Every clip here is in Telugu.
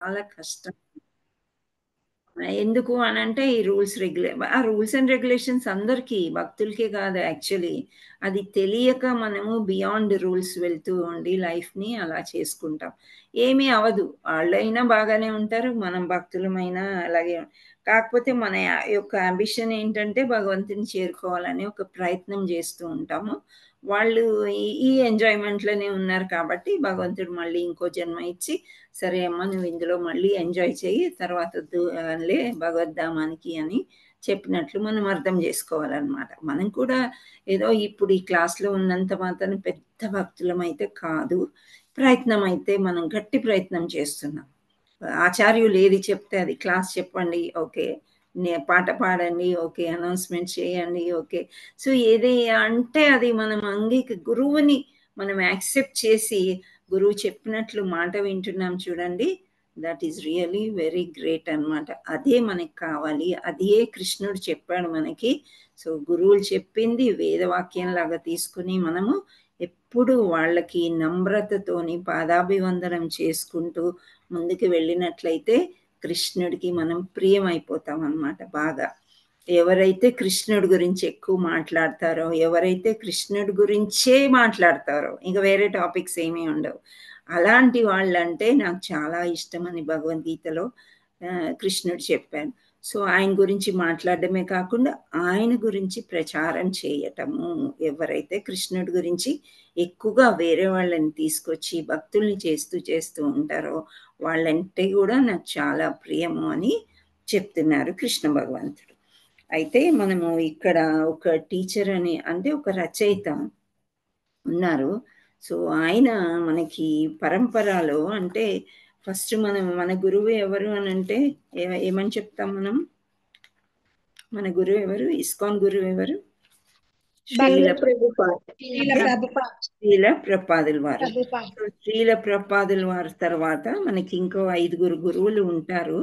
చాలా కష్టం. ఎందుకు అనంటే ఈ రూల్స్ అండ్ రెగ్యులేషన్స్ అందరికీ భక్తులకే కాదు యాక్చువల్లీ. అది తెలియక మనము బియాండ్ రూల్స్ వెళ్తూ ఉండి లైఫ్‌ని అలా చేసుకుంటాం. ఏమీ అవ్వదు. ఆళ్ళైనా బాగానే ఉంటారు. మనం భక్తులమైనా అలాగే కాకపోతే మన యొక్క యాంబిషన్ ఏంటంటే భగవంతుని చేరుకోవాలని ఒక ప్రయత్నం చేస్తూ ఉంటాము. వాళ్ళు ఈ ఎంజాయ్‌మెంట్‌లోనే ఉన్నారు కాబట్టి భగవంతుడు మళ్ళీ ఇంకో జన్మ ఇచ్చి సరే అమ్మ నువ్వు ఇందులో మళ్ళీ ఎంజాయ్ చెయ్యి తర్వాత లే భగవద్ధామానికి అని చెప్పినట్లు మనం అర్థం చేసుకోవాలన్నమాట. మనం కూడా ఏదో ఇప్పుడు ఈ క్లాస్‌లో ఉన్నంత మాత్రాన పెద్ద భక్తులమైతే కాదు. ప్రయత్నం అయితే మనం గట్టి ప్రయత్నం చేస్తున్నాం. ఆచార్యులు ఏది చెప్తే అది క్లాస్ చెప్పండి. ఓకే. పాట పాడండి. ఓకే. అనౌన్స్‌మెంట్ చేయండి. ఓకే. సో, ఏది అంటే అది మనం గురువుని మనం యాక్సెప్ట్ చేసి గురువు చెప్పినట్లు మాట వింటున్నాం చూడండి. That is really very great అన్నమాట. అదే మనకు కావాలి. అదే కృష్ణుడు చెప్పాడు మనకి. సో, గురువులు చెప్పింది వేదవాక్యంలాగా తీసుకొని మనము ఎప్పుడు వాళ్ళకి నమ్రతతోని పాదాభివందనం చేసుకుంటూ ముందుకు వెళ్ళినట్లయితే కృష్ణుడికి మనం ప్రియమైపోతాం అన్నమాట బాగా. ఎవరైతే కృష్ణుడి గురించి ఎక్కువ మాట్లాడతారో, ఎవరైతే కృష్ణుడి గురించే మాట్లాడతారో, ఇంక వేరే టాపిక్స్ ఏమీ ఉండవు. అలాంటి వాళ్ళంటే నాకు చాలా ఇష్టమని భగవద్గీతలో కృష్ణుడు చెప్పాడు. సో, ఆయన గురించి మాట్లాడడమే కాకుండా, ఆయన గురించి ప్రచారం చేయటము. ఎవరైతే కృష్ణుడి గురించి ఎక్కువగా వేరే వాళ్ళని తీసుకొచ్చి భక్తుల్ని చేస్తూ ఉంటారో, వాళ్ళంటే గూడా నాకు చాలా ప్రియము అని చెప్తున్నారు కృష్ణ భగవంతుడు. అయితే మనము ఇక్కడ ఒక టీచర్ అని అంటే ఒక రచయిత ఉన్నారు. సో, ఆయన మనకి పరంపరలో అంటే ఫస్ట్ మన గురువు ఎవరు అనంటే ఏమని చెప్తాం మనం? మన గురువు ఎవరు? ఇస్కాన్ గురువు ఎవరు? శ్రీల బంగారు ప్రభుపాద్. శ్రీల ప్రభుపాద్. శ్రీల ప్రభుపాదుల వారు. ప్రభుపాద్. సో, శ్రీల ప్రభుపాదుల వారి తర్వాత మనకి ఇంకో 5 గురువులు ఉంటారు.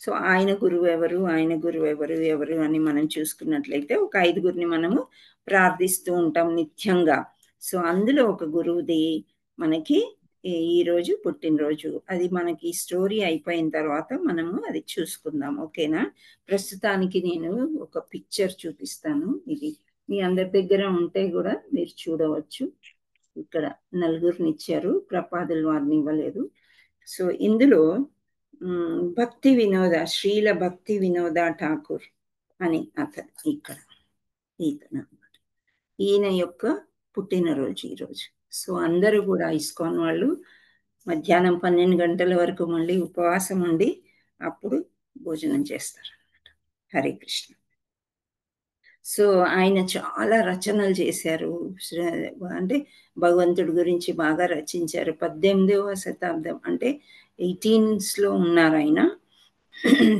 సో, ఆయన గురువు ఎవరు? ఆయన గురువు ఎవరు? ఎవరు అని మనం చూసుకున్నట్లయితే ఒక 5గురిని మనము ప్రార్థిస్తూ ఉంటాం నిత్యంగా. సో, అందులో ఒక గురువుది మనకి ఈరోజు పుట్టినరోజు. అది మనకి స్టోరీ అయిపోయిన తర్వాత మనము అది చూసుకుందాం. ఓకేనా? ప్రస్తుతానికి నేను ఒక పిక్చర్ చూపిస్తాను. ఇది మీ అందరి దగ్గర ఉంటే కూడా మీరు చూడవచ్చు. ఇక్కడ నలుగురినిచ్చారు. ప్రపాదుల వారిని ఇవ్వలేదు. సో, ఇందులో భక్తి వినోద శ్రీల భక్తి వినోద ఠాకూర్ అని అతను ఇక్కడ ఈతనన్నమాట. ఈయన యొక్క పుట్టినరోజు ఈరోజు. సో, అందరూ కూడా ఇస్కాన్ వాళ్ళు మధ్యాహ్నం 12 గంటల వరకు మళ్ళీ ఉపవాసం ఉండి అప్పుడు భోజనం చేస్తారన్నమాట. హరే కృష్ణ. సో, ఆయన చాలా రచనలు చేశారు. అంటే భగవంతుడి గురించి బాగా రచించారు. 18వ శతాబ్దం అంటే 18స్‌లో ఉన్నారాయన.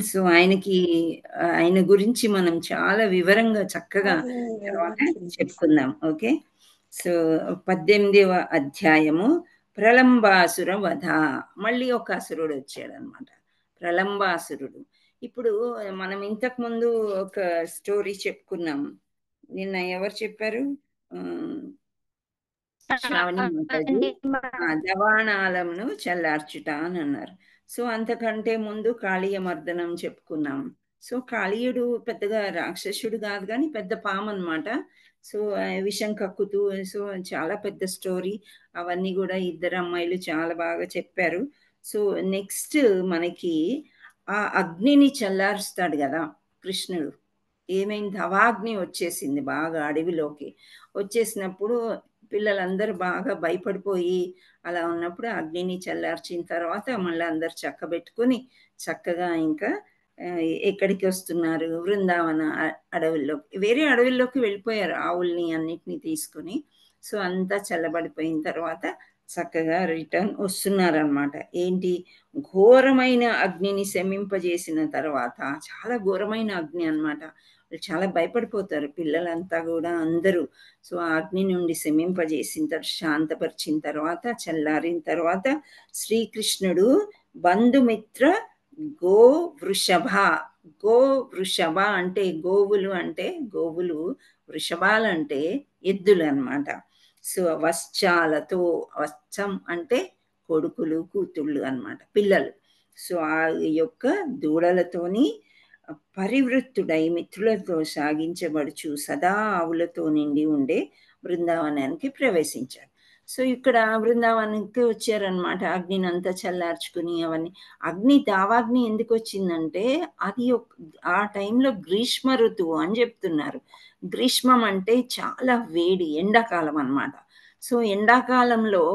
సో, ఆయన గురించి మనం చాలా వివరంగా చక్కగా తర్వాత చెప్పుకుందాం. ఓకే. సో, 18వ అధ్యాయము ప్రలంబాసుర వధ. మళ్ళీ ఒక అసురుడు వచ్చాడనమాట. ప్రలంబాసురుడు. ఇప్పుడు మనం ఇంతకుముందు ఒక స్టోరీ చెప్పుకున్నాం. నిన్న ఎవరు చెప్పారు? శ్రావణి మాతాజీ. దవాణాలంను చల్లార్చుట అని అన్నారు. సో, అంతకంటే ముందు కాళీయ మర్దనం చెప్పుకున్నాం. సో, కాళీయుడు పెద్దగా రాక్షసుడు కాదు కానీ పెద్ద పామన్నమాట. సో, విషం కక్కుతూ సో, చాలా పెద్ద స్టోరీ. అవన్నీ కూడా ఇద్దరు అమ్మాయిలు చాలా బాగా చెప్పారు. సో, నెక్స్ట్ మనకి ఆ అగ్నిని చల్లారుస్తాడు కదా కృష్ణుడు. ఏమైంది? హవాగ్ని వచ్చేసింది బాగా అడవిలోకి. వచ్చేసినప్పుడు పిల్లలందరూ బాగా భయపడిపోయి అలా ఉన్నప్పుడు అగ్నిని చల్లార్చిన తర్వాత మళ్ళీ అందరు చక్కబెట్టుకొని చక్కగా ఇంకా ఎక్కడికి వస్తున్నారు? వృందావన అడవుల్లోకి. వేరే అడవుల్లోకి వెళ్ళిపోయారు ఆవుల్ని అన్నిటిని తీసుకొని. సో, అంతా చల్లబడిపోయిన తర్వాత చక్కగా రిటర్న్ వస్తున్నారనమాట. ఏంటి? ఘోరమైన అగ్నిని శమింపజేసిన తర్వాత చాలా ఘోరమైన అగ్ని అన్నమాట. వాళ్ళు చాలా భయపడిపోతారు పిల్లలంతా కూడా అందరూ. సో, ఆ అగ్ని నుండి శమింపజేసిన తర్వాత శాంతపరిచిన తర్వాత చల్లారిన తర్వాత శ్రీకృష్ణుడు బంధుమిత్ర గో వృషభ. గో వృషభ అంటే గోవులు అంటే గోవులు, వృషభాలంటే ఎద్దులు అన్నమాట. సో, వశ్చాలతో వత్సం అంటే కొడుకులు కూతుళ్ళు అన్నమాట పిల్లలు. సో ఆ యొక్క దూడలతోని పరివృత్తుడై మిత్రులతో సాగించబడుచు సదా ఆవులతో నిండి ఉండే బృందావనానికి ప్రవేశించాడు. సో ఇక్కడ బృందావనానికి వచ్చారనమాట, అగ్నిని అంతా చల్లార్చుకుని అవన్నీ. అగ్ని దావాగ్ని ఎందుకు వచ్చిందంటే అది ఆ టైంలో గ్రీష్మ ఋతువు అని చెప్తున్నారు. గ్రీష్మం అంటే చాలా వేడి, ఎండాకాలం అన్నమాట. సో ఎండాకాలంలో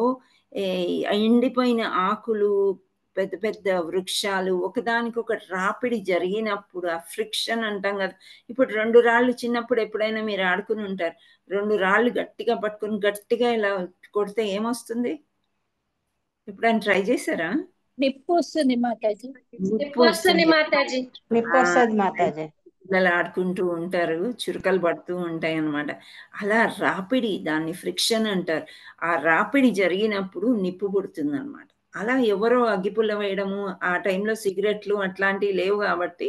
ఎండిపోయిన ఆకులు, పెద్ద పెద్ద వృక్షాలు ఒకదానికొకటి రాపిడి జరిగినప్పుడు ఆ ఫ్రిక్షన్ అంటాం కదా. ఇప్పుడు రెండు రాళ్ళు చిన్నప్పుడు ఎప్పుడైనా మీరు ఆడుకుని ఉంటారు, రెండు రాళ్ళు గట్టిగా పట్టుకుని గట్టిగా ఇలా కొడితే ఏమొస్తుంది? ఎప్పుడైనా ట్రై చేశారా? నిప్పు వస్తుంది మాతాజీ. నిప్పు వస్తుంది. మాతాజీ. నిప్పు వస్తుంది మాతాజీ. పిల్లలు ఆడుకుంటూ ఉంటారు, చురకలు పడుతూ ఉంటాయి అన్నమాట. అలా రాపిడి, దాన్ని ఫ్రిక్షన్ అంటారు. ఆ రాపిడి జరిగినప్పుడు నిప్పు పుడుతుంది అనమాట. అలా ఎవరో అగ్గిపుల్ల వేయడము, ఆ టైంలో సిగరెట్లు అట్లాంటివి లేవు కాబట్టి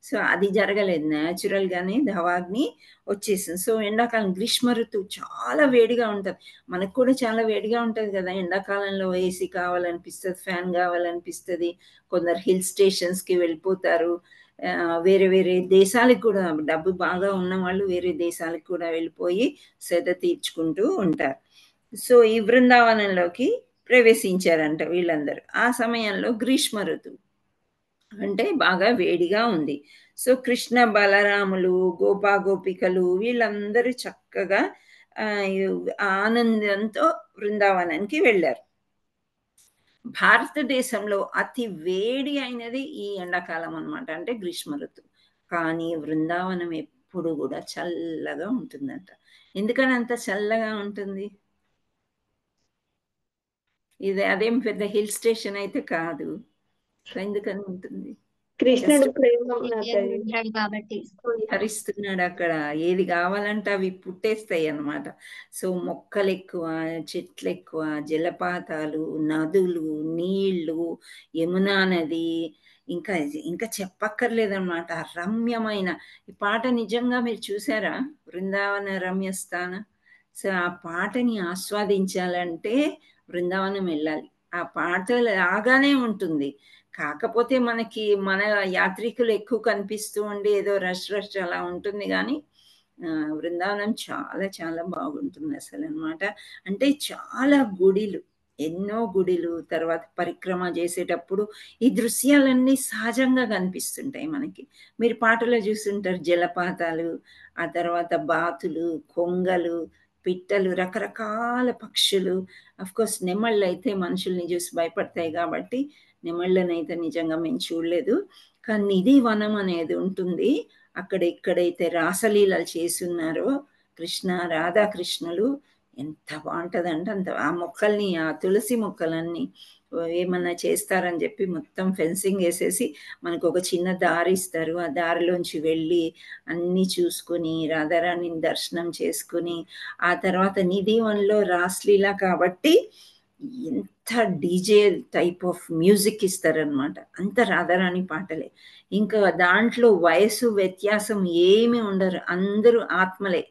సో అది జరగలేదు, న్యాచురల్గానే దవాగ్ని వచ్చేసింది. సో ఎండాకాలం గ్రీష్మ ఋతువు చాలా వేడిగా ఉంటుంది. మనకు కూడా చాలా వేడిగా ఉంటుంది కదా ఎండాకాలంలో. ఏసీ కావాలనిపిస్తుంది, ఫ్యాన్ కావాలనిపిస్తుంది. కొందరు హిల్ స్టేషన్స్కి వెళ్ళిపోతారు, వేరే వేరే దేశాలకు కూడా, డబ్బు బాగా ఉన్న వాళ్ళు వేరే దేశాలకు కూడా వెళ్ళిపోయి సేద తీర్చుకుంటూ ఉంటారు. సో ఈ బృందావనంలోకి ప్రవేశించారంట వీళ్ళందరూ. ఆ సమయంలో గ్రీష్మ ఋతువు అంటే బాగా వేడిగా ఉంది. సో కృష్ణ బలరాములు, గోపా గోపికలు వీళ్ళందరూ చక్కగా ఆనందంతో బృందావనానికి వెళ్ళారు. భారతదేశంలో అతి వేడి అయినది ఈ ఎండాకాలం అన్నమాట, అంటే గ్రీష్మ ఋతువు. కానీ బృందావనం ఎప్పుడు కూడా చల్లగా ఉంటుందంట. ఎందుకని అంత చల్లగా ఉంటుంది? ఇది అదేం పెద్ద హిల్ స్టేషన్ అయితే కాదు. ఎందుకని ఉంటుంది? కృష్ణుడు ప్రేమ కాబట్టి హరిస్తున్నాడు అక్కడ, ఏది కావాలంటే అవి పుట్టేస్తాయి అన్నమాట. సో మొక్కలు ఎక్కువ, చెట్లు ఎక్కువ, జలపాతాలు, నదులు, నీళ్లు, యమునా నది, ఇంకా ఇంకా చెప్పక్కర్లేదన్నమాట. రమ్యమైన ఈ పాట నిజంగా మీరు చూసారా, బృందావన రమ్యస్థాన? సో ఆ పాటని ఆస్వాదించాలంటే బృందావనం వెళ్ళాలి. ఆ పాట లాగానే ఉంటుంది. కాకపోతే మనకి మన యాత్రికులు ఎక్కువ కనిపిస్తూ ఉండి ఏదో రష్ రష్ అలా ఉంటుంది కానీ బృందావనం చాలా చాలా బాగుంటుంది అసలు అనమాట. అంటే చాలా గుడిలు, ఎన్నో గుడిలు, తర్వాత పరిక్రమ చేసేటప్పుడు ఈ దృశ్యాలన్నీ సహజంగా కనిపిస్తుంటాయి మనకి. మీరు పాటలో చూస్తుంటారు జలపాతాలు, ఆ తర్వాత బాతులు, కొంగలు, పిట్టలు, రకరకాల పక్షులు. కోర్స్ నెమళ్ళు అయితే మనుషుల్ని చూసి భయపడతాయి కాబట్టి నెమళ్ళనైతే నిజంగా మేము చూడలేదు. కానీ నిధి వనం అనేది ఉంటుంది అక్కడ. ఎక్కడైతే రాసలీలలు చేస్తున్నారో కృష్ణ రాధాకృష్ణులు, ఎంత బాగుంటుందంటే అంత. ఆ మొక్కల్ని, ఆ తులసి మొక్కలన్నీ ఏమన్నా చేస్తారని చెప్పి మొత్తం ఫెన్సింగ్ వేసేసి మనకు ఒక చిన్న దారి ఇస్తారు. ఆ దారిలోంచి వెళ్ళి అన్నీ చూసుకుని రాధారాణిని దర్శనం చేసుకుని ఆ తర్వాత నిధివన్లో రాస్లీల కాబట్టి ఎంత డీజే టైప్ ఆఫ్ మ్యూజిక్ ఇస్తారనమాట. అంత రాధారాణి పాటలే. ఇంకా దాంట్లో వయసు వ్యత్యాసం ఏమి ఉండరు, అందరూ ఆత్మలే.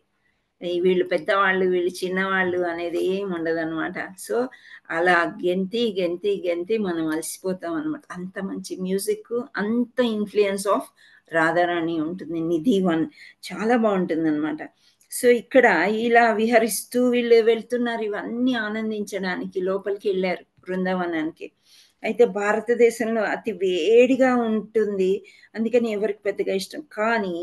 వీళ్ళు పెద్దవాళ్ళు, వీళ్ళు చిన్నవాళ్ళు అనేది ఏమి ఉండదు అనమాట. సో అలా గెంతి గెంతి గెంతి మనం అలసిపోతాం అనమాట. అంత మంచి మ్యూజిక్, అంత ఇన్ఫ్లుయెన్స్ ఆఫ్ రాధారాణి ఉంటుంది నిధి వన్. చాలా బాగుంటుంది అనమాట. సో ఇక్కడ ఇలా విహరిస్తూ వీళ్ళు వెళ్తున్నారు, ఇవన్నీ ఆనందించడానికి లోపలికి వెళ్ళారు బృందావనానికి. అయితే భారతదేశంలో అతి వేడిగా ఉంటుంది, అందుకని ఎవరికి పెద్దగా ఇష్టం. కానీ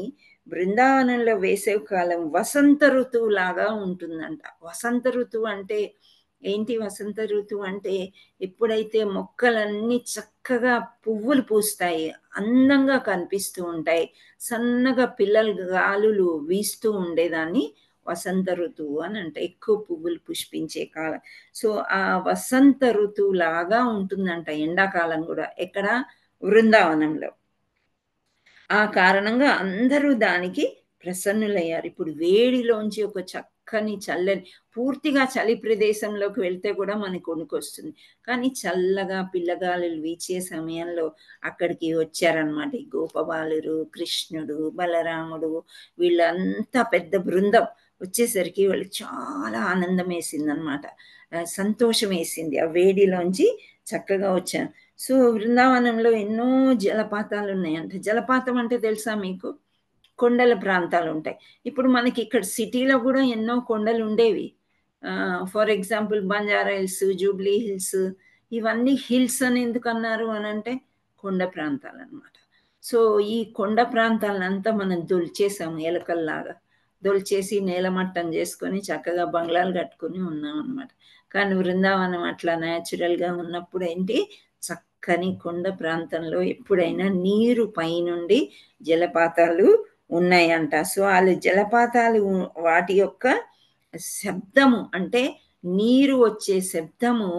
బృందావనంలో వేసవి కాలం వసంత ఋతువు లాగా ఉంటుందంట. వసంత ఋతువు అంటే ఏంటి? వసంత ఋతువు అంటే ఎప్పుడైతే మొక్కలన్నీ చక్కగా పువ్వులు పూస్తాయి, అందంగా కనిపిస్తూ ఉంటాయి, సన్నగా పిల్లలు గాలులు వీస్తూ ఉండేదాన్ని వసంత ఋతువు అని అంటే. ఎక్కువ పువ్వులు పుష్పించే కాలం. సో ఆ వసంత ఋతువు లాగా ఉంటుందంట ఎండాకాలం కూడా, ఎక్కడ? బృందావనంలో. ఆ కారణంగా అందరూ దానికి ప్రసన్నులయ్యారు. ఇప్పుడు వేడిలోంచి ఒక చక్కని చల్లని, పూర్తిగా చలి ప్రదేశంలోకి వెళ్తే కూడా మనకు వణుకొస్తుంది, కానీ చల్లగా పిల్లగాలులు వీచే సమయంలో అక్కడికి వచ్చారనమాట ఈ గోపబాలురు, కృష్ణుడు, బలరాముడు, వీళ్ళంతా పెద్ద బృందం వచ్చేసరికి వాళ్ళకి చాలా ఆనందం వేసింది అనమాట, సంతోషం వేసింది. ఆ వేడిలోంచి చక్కగా వచ్చాను. సో బృందావనంలో ఎన్నో జలపాతాలు ఉన్నాయంట. జలపాతం అంటే తెలుసా మీకు? కొండల ప్రాంతాలు ఉంటాయి. ఇప్పుడు మనకి ఇక్కడ సిటీలో కూడా ఎన్నో కొండలు ఉండేవి. For example Banjara hills, Jubilee hills, ఇవన్నీ హిల్స్ అని ఎందుకు అన్నారు అని అంటే కొండ ప్రాంతాలు అనమాట. సో ఈ కొండ ప్రాంతాలంతా మనం దొల్చేసాము ఎలకల్లాగా. దొల్చేసి నేలమట్టం చేసుకొని చక్కగా బంగ్లాలు కట్టుకొని ఉన్నాం అనమాట. కానీ బృందావనం అట్లా న్యాచురల్గా ఉన్నప్పుడు ఏంటి, చక్కని కొండ ప్రాంతంలో ఎప్పుడైనా నీరు పైనుండి జలపాతాలు ఉన్నాయంట. సో వాళ్ళు జలపాతాలు వాటి యొక్క శబ్దము అంటే నీరు వచ్చే శబ్దము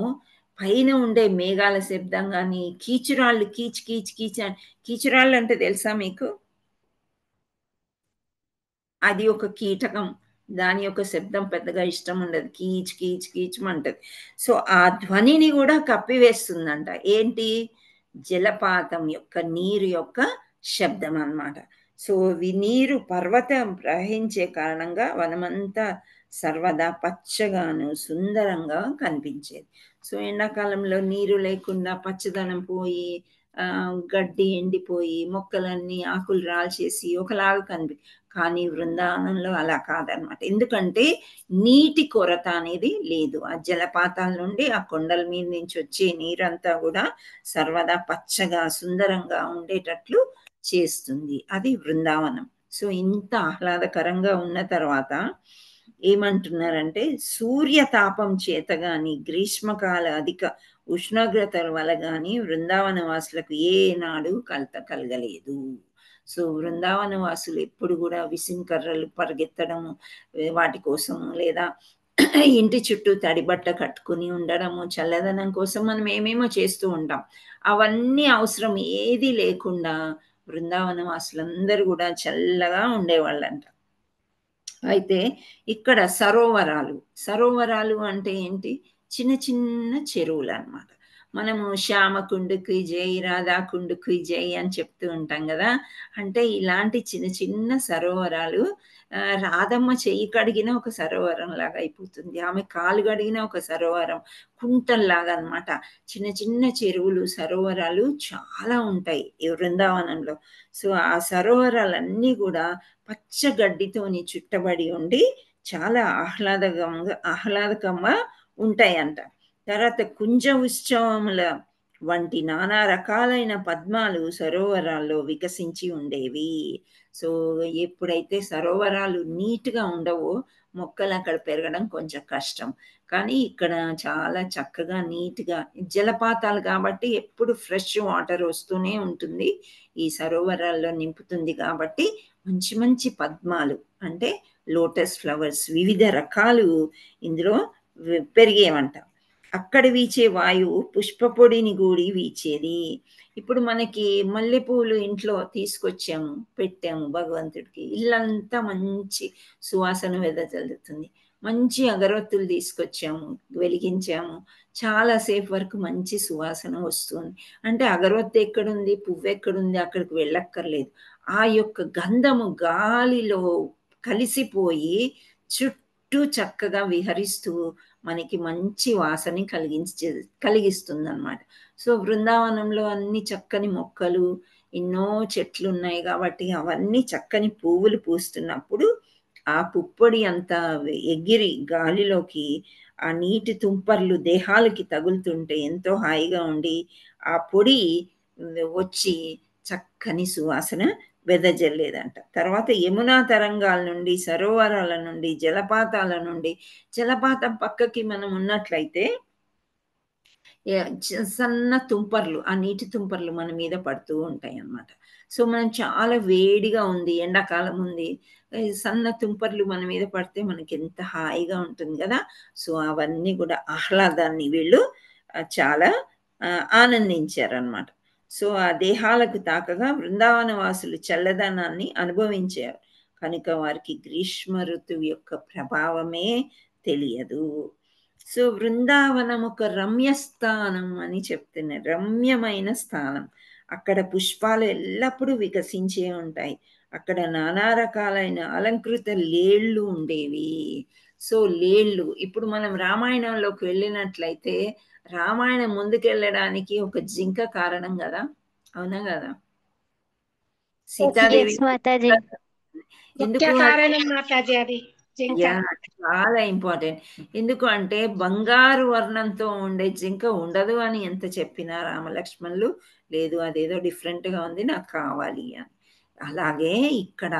పైన ఉండే మేఘాల శబ్దం కానీ, కీచురాళ్ళు కీచ్ కీచ్ కీచ్ కీచురాళ్ళు అంటే తెలుసా మీకు? అది ఒక కీటకం. దాని యొక్క శబ్దం పెద్దగా ఇష్టం ఉండదు. కీచ్ కీచ్ కీచ్మంటది. సో ఆ ధ్వనిని కూడా కప్పివేస్తుందంట. ఏంటి? జలపాతం యొక్క నీరు యొక్క శబ్దం అన్నమాట. సో నీరు పర్వతం ప్రవహించే కారణంగా వనమంతా సర్వదా పచ్చగాను సుందరంగా కనిపించేది. సో ఎండాకాలంలో నీరు లేకుండా పచ్చదనం పోయి గడ్డి ఎండిపోయి మొక్కలన్నీ ఆకులు రాల్చేసి ఒకలాగా కానీ బృందావనంలో అలా కాదనమాట. ఎందుకంటే నీటి కొరత అనేది లేదు. ఆ జలపాతాల నుండి ఆ కొండల మీద నుంచి వచ్చే నీరంతా కూడా సర్వదా పచ్చగా సుందరంగా ఉండేటట్లు చేస్తుంది. అది బృందావనం. సో ఇంత ఆహ్లాదకరంగా ఉన్న తర్వాత ఏమంటున్నారంటే సూర్యతాపం చేత గాని, గ్రీష్మకాల అధిక ఉష్ణోగ్రతల వల్ల గాని బృందావన వాసులకు ఏనాడు కలత కలగలేదు. సో బృందావన వాసులు ఎప్పుడు కూడా విసింకర్రలు పరిగెత్తడము వాటి కోసము, లేదా ఇంటి చుట్టూ తడిబట్ట కట్టుకుని ఉండడము, చల్లదనం కోసం మనం ఏమేమో చేస్తూ ఉంటాం. అవన్నీ అవసరం ఏది లేకుండా బృందావన వాసులందరూ కూడా చల్లగా ఉండేవాళ్ళంట. అయితే ఇక్కడ సరోవరాలు అంటే ఏంటి? చిన్న చిన్న చెరువులు అన్నమాట. మనము శ్యామకుండుకి జై, రాధాకుండుకి జై అని చెప్తూ ఉంటాం కదా. అంటే ఇలాంటి చిన్న చిన్న సరోవరాలు రాధమ్మ చెయ్యి కడిగిన ఒక సరోవరం లాగా అయిపోతుంది, ఆమె కాలు కడిగిన ఒక సరోవరం, కుంటల్లాగా అన్నమాట. చిన్న చిన్న చెరువులు, సరోవరాలు చాలా ఉంటాయి ఈ బృందావనంలో. సో ఆ సరోవరాలన్నీ కూడా పచ్చగడ్డితోని చుట్టబడి ఉండి చాలా ఆహ్లాదకంగా ఉంటాయంట. తర్వాత కుంజ ఉత్సవముల వంటి నానా రకాలైన పద్మాలు సరోవరాల్లో వికసించి ఉండేవి. సో ఎప్పుడైతే సరోవరాలు నీట్గా ఉండవో మొక్కలు అక్కడ పెరగడం కొంచెం కష్టం. కానీ ఇక్కడ చాలా చక్కగా నీట్గా జలపాతాలు కాబట్టి ఎప్పుడు ఫ్రెష్ వాటర్ వస్తూనే ఉంటుంది. ఈ సరోవరాల్లో నింపుతుంది కాబట్టి మంచి మంచి పద్మాలు అంటే లోటస్ ఫ్లవర్స్ వివిధ రకాలు ఇందులో పెరిగేవంట. అక్కడ వీచే వాయువు పుష్ప పొడిని గూడి వీచేది. ఇప్పుడు మనకి మల్లెపూలు ఇంట్లో తీసుకొచ్చాము, పెట్టాము భగవంతుడికి, ఇల్లంతా మంచి సువాసన వెదజల్లుతుంది. మంచి అగరొత్తులు తీసుకొచ్చాము, వెలిగించాము, చాలాసేపు వరకు మంచి సువాసన వస్తుంది. అంటే అగరొత్తి ఎక్కడుంది, పువ్వు ఎక్కడుంది, అక్కడికి వెళ్ళక్కర్లేదు. ఆ యొక్క గంధము గాలిలో కలిసిపోయి చుట్టూ చక్కగా విహరిస్తూ మనకి మంచి వాసన కలిగిస్తుంది అన్నమాట. సో బృందావనంలో అన్ని చక్కని మొక్కలు, ఎన్నో చెట్లు ఉన్నాయి కాబట్టి అవన్నీ చక్కని పువ్వులు పూస్తున్నప్పుడు ఆ పుప్పొడి అంతా ఎగిరి గాలిలోకి ఆ నీటి తుంపర్లు దేహాలకి తగులుతుంటే ఎంతో హాయిగా ఉండి ఆ పొడి వచ్చి చక్కని సువాసన వెదజల్లేదంట. తర్వాత యమునా తరంగాల నుండి, సరోవరాల నుండి, జలపాతాల నుండి, జలపాతం పక్కకి మనం ఉన్నట్లయితే సన్న తుంపర్లు, ఆ నీటి తుంపర్లు మన మీద పడుతూ ఉంటాయి అన్నమాట. సో మనం చాలా వేడిగా ఉంది, ఎండాకాలం ఉంది, సన్న తుంపర్లు మన మీద పడితే మనకి ఎంత హాయిగా ఉంటుంది కదా. సో అవన్నీ కూడా ఆహ్లాదాన్ని వీళ్ళు చాలా ఆనందించారనమాట. సో ఆ దేహాలకు తాకగా బృందావన వాసులు చల్లదనాన్ని అనుభవించారు కనుక వారికి గ్రీష్మ ఋతువు యొక్క ప్రభావమే తెలియదు. సో బృందావనం ఒక రమ్యస్థానం అని చెప్తున్నారు, రమ్యమైన స్థానం. అక్కడ పుష్పాలు ఎల్లప్పుడూ వికసించే ఉంటాయి. అక్కడ నానా రకాలైన అలంకృత లేళ్ళు ఉండేవి. సో లేళ్ళు ఇప్పుడు మనం రామాయణంలోకి వెళ్ళినట్లయితే రామాయణం ముందుకెళ్ళడానికి ఒక జింక కారణం కదా, అవునా కదా? సీతాదేవి ఎస్ మాతాజీ. ముఖ్య ఎందుకు కారణం మాతాజీ అది జింక. యా, చాలా ఇంపార్టెంట్. ఎందుకు అంటే బంగారు వర్ణంతో ఉండే జింక ఉండదు అని ఎంత చెప్పినా రామలక్ష్మణులు లేదు, అదేదో డిఫరెంట్ గా ఉంది, నాకు కావాలి అని. అలాగే ఇక్కడ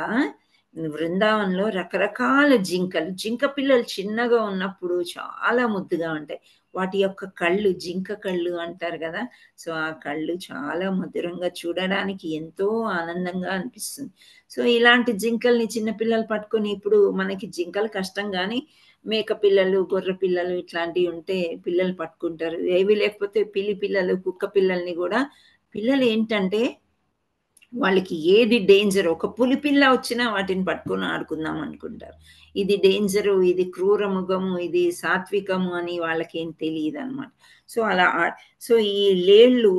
బృందావనంలో రకరకాల జింకలు, జింక పిల్లలు చిన్నగా ఉన్నప్పుడు చాలా ముద్దుగా ఉంటాయి. వాటి యొక్క కళ్ళు జింక కళ్ళు అంటారు కదా, సో ఆ కళ్ళు చాలా మధురంగా చూడడానికి ఎంతో ఆనందంగా అనిపిస్తుంది. సో ఇలాంటి జింకల్ని చిన్నపిల్లలు పట్టుకొని, ఇప్పుడు మనకి జింకలు కష్టం కానీ మేక పిల్లలు, గొర్రె పిల్లలు ఇట్లాంటివి ఉంటే పిల్లలు పట్టుకుంటారు. ఏవి లేకపోతే పిల్లి పిల్లలు, కుక్క పిల్లల్ని కూడా పిల్లలు ఏంటంటే వాళ్ళకి ఏది డేంజర్, ఒక పులి పిల్ల వచ్చినా వాటిని పట్టుకొని ఆడుకుందాం అనుకుంటారు. ఇది డేంజరు, ఇది క్రూర మృగము, ఇది సాత్వికము అని వాళ్ళకి ఏం తెలియదు అనమాట. సో అలా సో ఈ లేళ్ళు,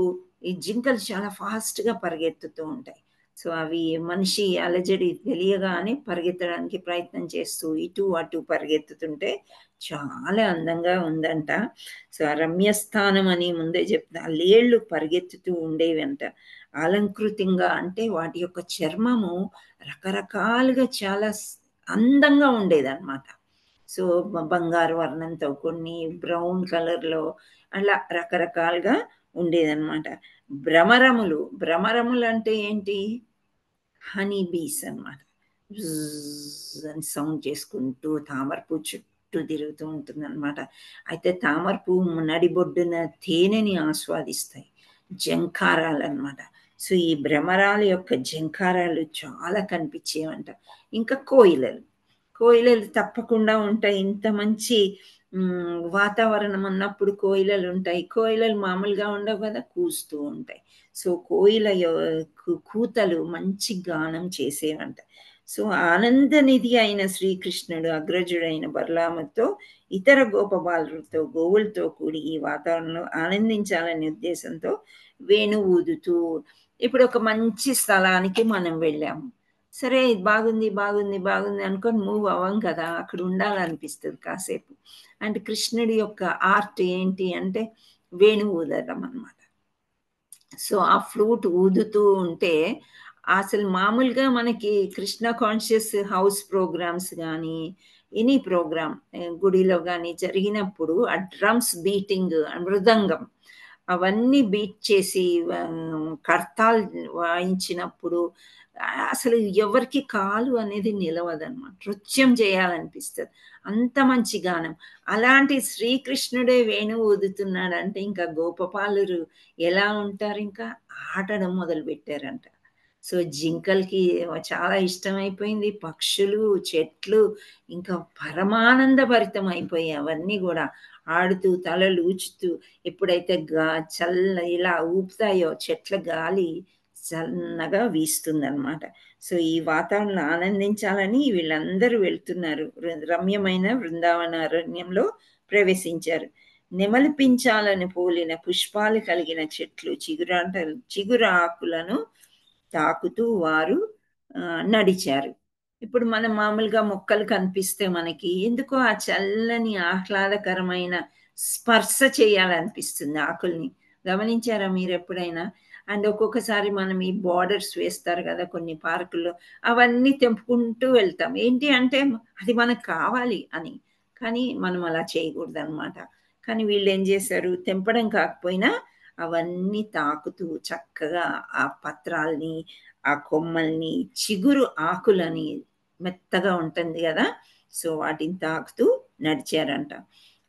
ఈ జింకలు చాలా ఫాస్ట్గా పరిగెత్తుతూ ఉంటాయి. సో అవి మనిషి అలజడి తెలియగానే పరిగెత్తడానికి ప్రయత్నం చేస్తూ ఇటు అటు పరిగెత్తుతుంటే చాలా అందంగా ఉందంట. సో ఆ రమ్యస్థానం అని ముందే చెప్తా, ఆ లేళ్ళు పరిగెత్తుతూ ఉండేవంట అలంకృతంగా. అంటే వాటి యొక్క చర్మము రకరకాలుగా చాలా అందంగా ఉండేదన్నమాట. సో బంగారు వర్ణంతో, కొన్ని బ్రౌన్ కలర్లో, అలా రకరకాలుగా ఉండేదన్నమాట. భ్రమరములు అంటే ఏంటి? హనీ బీస్ అన్నమాట. అని సౌండ్ చేసుకుంటూ తామరపు చుట్టూ తిరుగుతూ ఉంటుంది అనమాట. అయితే తామరపు నడిబొడ్డున తేనెని ఆస్వాదిస్తాయి, జంకారాలు అనమాట. సో ఈ భ్రమరాల యొక్క జంకారాలు చాలా కనిపించేవంట. ఇంకా కోయిలలు తప్పకుండా ఉంటాయి. ఇంత మంచి వాతావరణం అన్నప్పుడు కోయిలలు ఉంటాయి. కోయిలలు మామూలుగా ఉండవు కదా, కూస్తూ ఉంటాయి. సో కోయిల కూతలు మంచి గానం చేసేవంట. సో ఆనందనిధి అయిన శ్రీకృష్ణుడు అగ్రజుడైన బలరాముతో ఇతర గోపబాలులతో గోవులతో కూడి ఈ వాతావరణంలో ఆనందించాలనే ఉద్దేశంతో వేణు ఊదుతూ, ఇప్పుడు ఒక మంచి స్థలానికి మనం వెళ్ళాము, సరే బాగుంది బాగుంది బాగుంది అనుకొని మూవ్ అవ్వం కదా, అక్కడ ఉండాలనిపిస్తుంది కాసేపు. అంటే కృష్ణుడి యొక్క ఆర్ట్ ఏంటి అంటే వేణు ఊదడం అన్నమాట. సో ఆ ఫ్లూట్ ఊదుతూ ఉంటే అసలు మామూలుగా మనకి కృష్ణ కాన్షియస్ హౌస్ ప్రోగ్రామ్స్ కానీ ఎనీ ప్రోగ్రామ్ గుడిలో కానీ జరిగినప్పుడు ఆ డ్రమ్స్ బీటింగ్, మృదంగం అవన్నీ బీట్ చేసి కర్తాలు వాయించినప్పుడు అసలు ఎవరికి కాలు అనేది నిలవదన్నమాట, నృత్యం చేయాలనిపిస్తుంది, అంత మంచి గానం. అలాంటి శ్రీకృష్ణుడే వేణువు ఊదుతున్నాడంటే ఇంకా గోపపాలురు ఎలా ఉంటారు, ఇంకా ఆడడం మొదలు పెట్టారంట. సో జింకలకి చాలా ఇష్టమైపోయింది, పక్షులు, చెట్లు ఇంకా పరమానంద భరితం అయిపోయాయి. అవన్నీ కూడా ఆడుతూ తలలు ఊచుతూ, ఎప్పుడైతే ఇలా ఊపుతాయో చెట్ల గాలి చల్లగా వీస్తుందన్నమాట. సో ఈ వాతావరణం ఆనందించాలని వీళ్ళందరూ వెళ్తున్నారు. రమ్యమైన బృందావన అరణ్యంలో ప్రవేశించారు. నెమలిపించాలని పోలిన పుష్పాలు కలిగిన చెట్లు, చిగురు ఆకులను తాకుతూ వారు నడిచారు. ఇప్పుడు మనం మామూలుగా మొక్కలు కనిపిస్తే మనకి ఎందుకో ఆ చల్లని ఆహ్లాదకరమైన స్పర్శ చేయాలనిపిస్తుంది ఆకుల్ని. గమనించారా మీరు ఎప్పుడైనా? అండ్ ఒక్కొక్కసారి మనం ఈ బార్డర్స్ వేస్తారు కదా కొన్ని పార్కుల్లో, అవన్నీ తెంపుకుంటూ వెళ్తాం. ఏంటి అంటే అది మనకు కావాలి అని, కానీ మనం అలా చేయకూడదు అనమాట. కానీ వీళ్ళు ఏం చేశారు, తెంపడం కాకపోయినా అవన్నీ తాకుతూ చక్కగా ఆ పత్రాల్ని, ఆ కొమ్మల్ని, చిగురు ఆకులని, మెత్తగా ఉంటుంది కదా, సో వాటిని తాకుతూ నడిచారంట.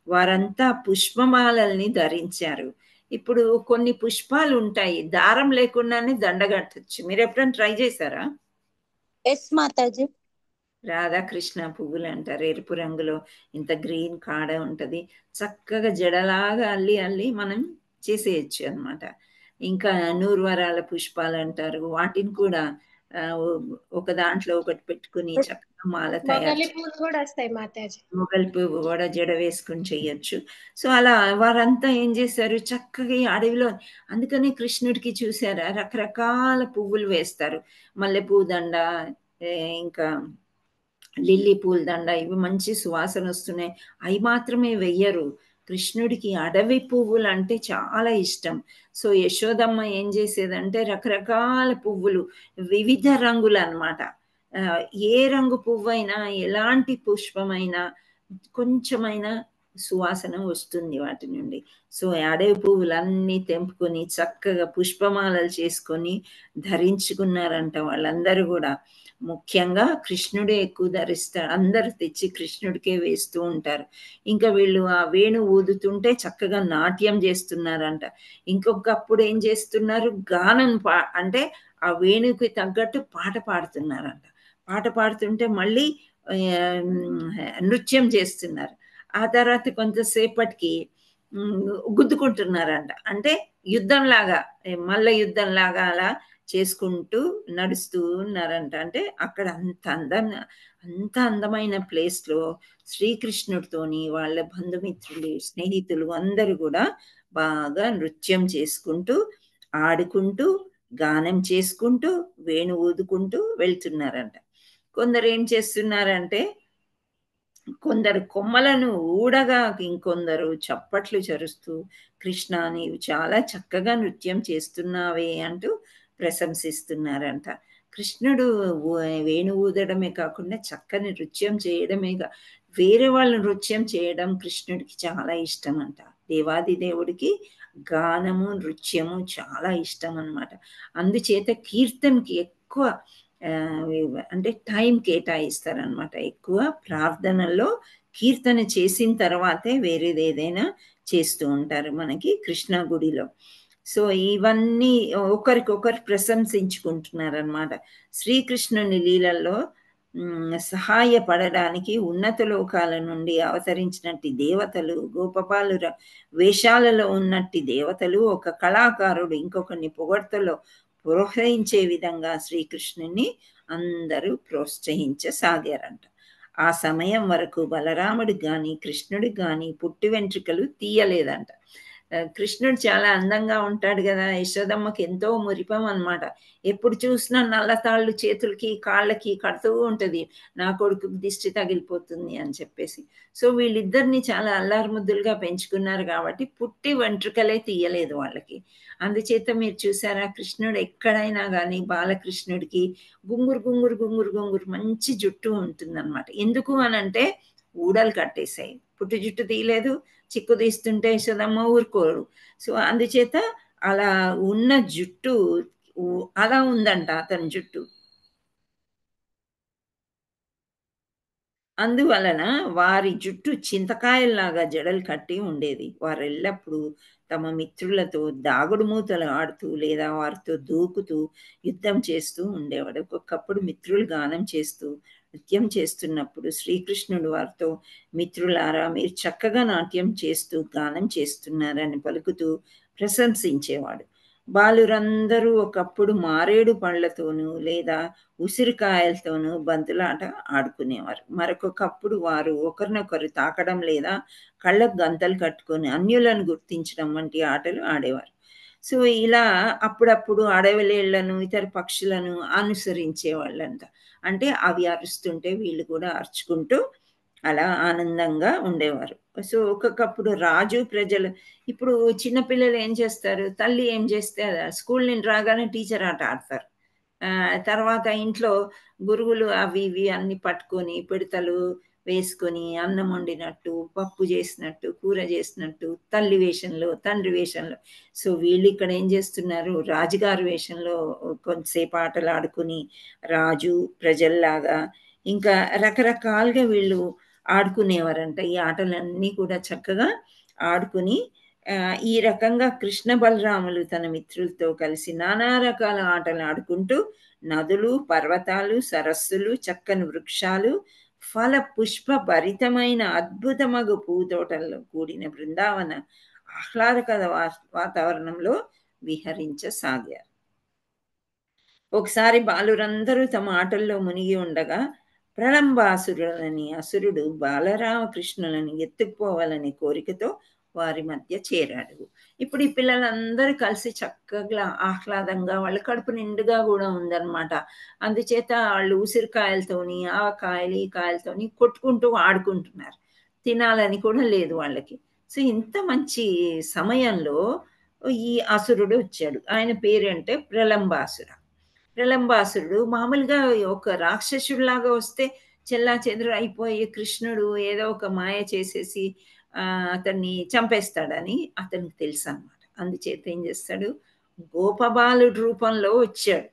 వారంతా పుష్పమాలల్ని ధరించారు. ఇప్పుడు కొన్ని పుష్పాలు ఉంటాయి దారం లేకుండానే దండగట్టచ్చు, మీరు ఎప్పుడైనా ట్రై చేశారా? ఎస్ మాతాజీ. రాధాకృష్ణ పువ్వులు అంటారు, ఎరుపు రంగులో ఇంత గ్రీన్ కాడ ఉంటది, చక్కగా జడలాగా అల్లి అల్లి మనం చేసేయచ్చు అనమాట. ఇంకా నూరువరాల పుష్పాలు అంటారు, వాటిని కూడా ఒక దాంట్లో ఒకటి పెట్టుకుని చక్కగా మాల తయారు, పూలు కూడా వస్తాయి మాతాజీ. మొగలి పువ్వు కూడా జడ వేసుకుని చెయ్యొచ్చు. సో అలా వారంతా ఏం చేశారు, చక్కగా ఈ అడవిలో, అందుకని కృష్ణుడికి చూసారా రకరకాల పువ్వులు వేస్తారు, మల్లెపూ దండ, ఇంకా లిల్లీ పూల దండ ఇవి మంచి సువాసన వస్తున్నాయి. అవి మాత్రమే వెయ్యరు. కృష్ణుడికి అడవి పువ్వులు అంటే చాలా ఇష్టం. సో యశోదమ్మ ఏం చేసేదంటే రకరకాల పువ్వులు, వివిధ రంగులు అన్నమాట. ఏ రంగు పువ్వైనా, ఎలాంటి పుష్పమైనా కొంచెమైనా సువాసన వస్తుంది వాటి నుండి. సో అడవి పువ్వులన్నీ తెంపుకొని చక్కగా పుష్పమాలలు చేసుకొని ధరించుకున్నారంట వాళ్ళందరూ కూడా. ముఖ్యంగా కృష్ణుడే ఎక్కువ ధరిస్తాడు. అందరు తెచ్చి కృష్ణుడికే వేస్తూ ఉంటారు. ఇంకా వీళ్ళు ఆ వేణు ఊదుతుంటే చక్కగా నాట్యం చేస్తున్నారంట. ఇంకొకప్పుడు ఏం చేస్తున్నారు, గానం అంటే ఆ వేణుకి తగ్గట్టు పాట పాడుతున్నారంట. పాట పాడుతుంటే మళ్ళీ నృత్యం చేస్తున్నారు. ఆ తర్వాత కొంతసేపటికి గుద్దుకుంటున్నారంట. అంటే యుద్ధంలాగా, మల్ల యుద్ధంలాగా అలా చేసుకుంటూ నడుస్తూ ఉన్నారంట. అంటే అక్కడ అంత అందమైన ప్లేస్లో శ్రీకృష్ణుడితోని వాళ్ళ బంధుమిత్రులు, స్నేహితులు అందరూ కూడా బాగా నృత్యం చేసుకుంటూ, ఆడుకుంటూ, గానం చేసుకుంటూ, వేణు ఊదుకుంటూ వెళ్తున్నారంట. కొందరు ఏం చేస్తున్నారంటే, కొందరు కొమ్మలను ఊడగా, ఇంకొందరు చప్పట్లు చరుస్తూ కృష్ణ నీవు చాలా చక్కగా నృత్యం చేస్తున్నావే అంటూ ప్రశంసిస్తున్నారంట. కృష్ణుడు వేణు ఊదడమే కాకుండా చక్కని నృత్యం చేయడమేగా, వేరే వాళ్ళు నృత్యం చేయడం కృష్ణుడికి చాలా ఇష్టం అంట. దేవాది దేవుడికి గానము, నృత్యము చాలా ఇష్టం అన్నమాట. అందుచేత కీర్తనకి ఎక్కువ అంటే టైం కేటాయిస్తారనమాట. ఎక్కువ ప్రార్థనలో కీర్తన చేసిన తర్వాతే వేరేది ఏదైనా చేస్తూ ఉంటారు మనకి కృష్ణ గుడిలో. సో ఇవన్నీ ఒకరికొకరు ప్రశంసించుకుంటున్నారనమాట. శ్రీకృష్ణుని లీలల్లో సహాయపడడానికి ఉన్నత లోకాల నుండి అవతరించినట్టి దేవతలు, గోపపాలుర వేషాలలో ఉన్నట్టి దేవతలు, ఒక కళాకారుడు ఇంకొకరిని పొగడ్తలో ప్రోత్సహించే విధంగా శ్రీకృష్ణుని అందరూ ప్రోత్సహించసాగారంట. ఆ సమయం వరకు బలరాముడికి కానీ కృష్ణుడికి కానీ పుట్టి వెంట్రుకలు తీయలేదంట. కృష్ణుడు చాలా అందంగా ఉంటాడు కదా, యశోదమ్మకి ఎంతో మురిపం అన్నమాట. ఎప్పుడు చూసినా నల్లతాళ్ళు చేతులకి కాళ్ళకి కడుతూ ఉంటుంది, నా కొడుకు దిష్టి తగిలిపోతుంది అని చెప్పేసి. సో వీళ్ళిద్దరిని చాలా అల్లారు ముద్దులుగా పెంచుకున్నారు కాబట్టి పుట్టి వెంట్రుకలే తీయలేదు వాళ్ళకి. అందుచేత మీరు చూసారా, కృష్ణుడు ఎక్కడైనా కానీ బాలకృష్ణుడికి గుంగురు గుంగురు గుంగురు గుంగురు మంచి జుట్టు ఉంటుందన్నమాట. ఎందుకు అనంటే ఊడలు కట్టేసాయి, పుట్టి జుట్టు తీయలేదు. చిక్కు తీస్తుంటే యశోదమ్మ ఊరుకోరు. సో అందుచేత అలా ఉన్న జుట్టు అలా ఉందంట అతని జుట్టు. అందువలన వారి జుట్టు చింతకాయల్లాగా జడలు కట్టి ఉండేది. వారు ఎల్లప్పుడూ తమ మిత్రులతో దాగుడు మూతలు ఆడుతూ లేదా వారితో దూకుతూ యుద్ధం చేస్తూ ఉండేవాడు. ఒక్కొక్కప్పుడు మిత్రులు గానం చేస్తూ నృత్యం చేస్తున్నప్పుడు శ్రీకృష్ణుడు వారితో, మిత్రులారా మీరు చక్కగా నాట్యం చేస్తూ గానం చేస్తున్నారని పలుకుతూ ప్రశంసించేవాడు. బాలురందరూ ఒకప్పుడు మారేడు పళ్ళతోనూ లేదా ఉసిరికాయలతోనూ బంతులాట ఆడుకునేవారు. మరొకప్పుడు వారు ఒకరినొకరు తాకడం లేదా కళ్ళకు గంతలు కట్టుకొని అన్యులను గుర్తించడం వంటి ఆటలు ఆడేవారు. సో ఇలా అప్పుడప్పుడు అడవిలేళ్లను, ఇతర పక్షులను అనుసరించేవాళ్ళంట. అంటే అవి అరుస్తుంటే వీళ్ళు కూడా అరుచుకుంటూ అలా ఆనందంగా ఉండేవారు. సో ఒక్కొక్కప్పుడు రాజు ప్రజలు, ఇప్పుడు చిన్నపిల్లలు ఏం చేస్తారు, తల్లి ఏం చేస్తే స్కూల్ నుండి రాగానే టీచర్ ఆట ఆడతారు. తర్వాత ఇంట్లో గురువులు అవి ఇవి అన్ని పట్టుకొని పిడతలు వేసుకొని అన్నం వండినట్టు, పప్పు చేసినట్టు, కూర చేసినట్టు, తల్లి వేషంలో తండ్రి వేషంలో. సో వీళ్ళు ఇక్కడ ఏం చేస్తున్నారు, రాజుగారి వేషంలో కొంతసేపు ఆటలు ఆడుకుని రాజు ప్రజల్లాగా ఇంకా రకరకాలుగా వీళ్ళు ఆడుకునేవారంట. ఈ ఆటలన్నీ కూడా చక్కగా ఆడుకుని ఈ రకంగా కృష్ణ బలరాములు తన మిత్రులతో కలిసి నానా రకాల ఆటలు ఆడుకుంటూ నదులు, పర్వతాలు, సరస్సులు, చక్కని వృక్షాలు, ఫల పుష్ప భరితమైన అద్భుతమగు పూతోటల్లో కూడిన బృందావన ఆహ్లాదకర వాతావరణంలో విహరించసాగారు. ఒకసారి బాలురందరూ తమ ఆటల్లో మునిగి ఉండగా ప్రళంబాసురుడని అసురుడు బాలరామకృష్ణులని ఎత్తుకుపోవాలని కోరికతో వారి మధ్య చేరాడు. ఇప్పుడు ఈ పిల్లలందరూ కలిసి చక్కగా ఆహ్లాదంగా వాళ్ళ కడుపు నిండుగా కూడా ఉందన్నమాట. అందుచేత వాళ్ళు ఉసిరికాయలతోని ఆ కాయలు ఈ కాయలతోని కొట్టుకుంటూ ఆడుకుంటున్నారు. తినాలని కూడా లేదు వాళ్ళకి. సో ఇంత మంచి సమయంలో ఈ అసురుడు వచ్చాడు. ఆయన పేరంటే ప్రలంబాసుర. ప్రలంబాసురుడు మామూలుగా ఒక రాక్షసుడిలాగా వస్తే చెల్లాచెదురు అయిపోయి కృష్ణుడు ఏదో ఒక మాయ చేసేసి అతన్ని చంపేస్తాడని అతనికి తెలుసు అన్నమాట. అందుచేత ఏం చేస్తాడు, గోపబాలుడి రూపంలో వచ్చాడు.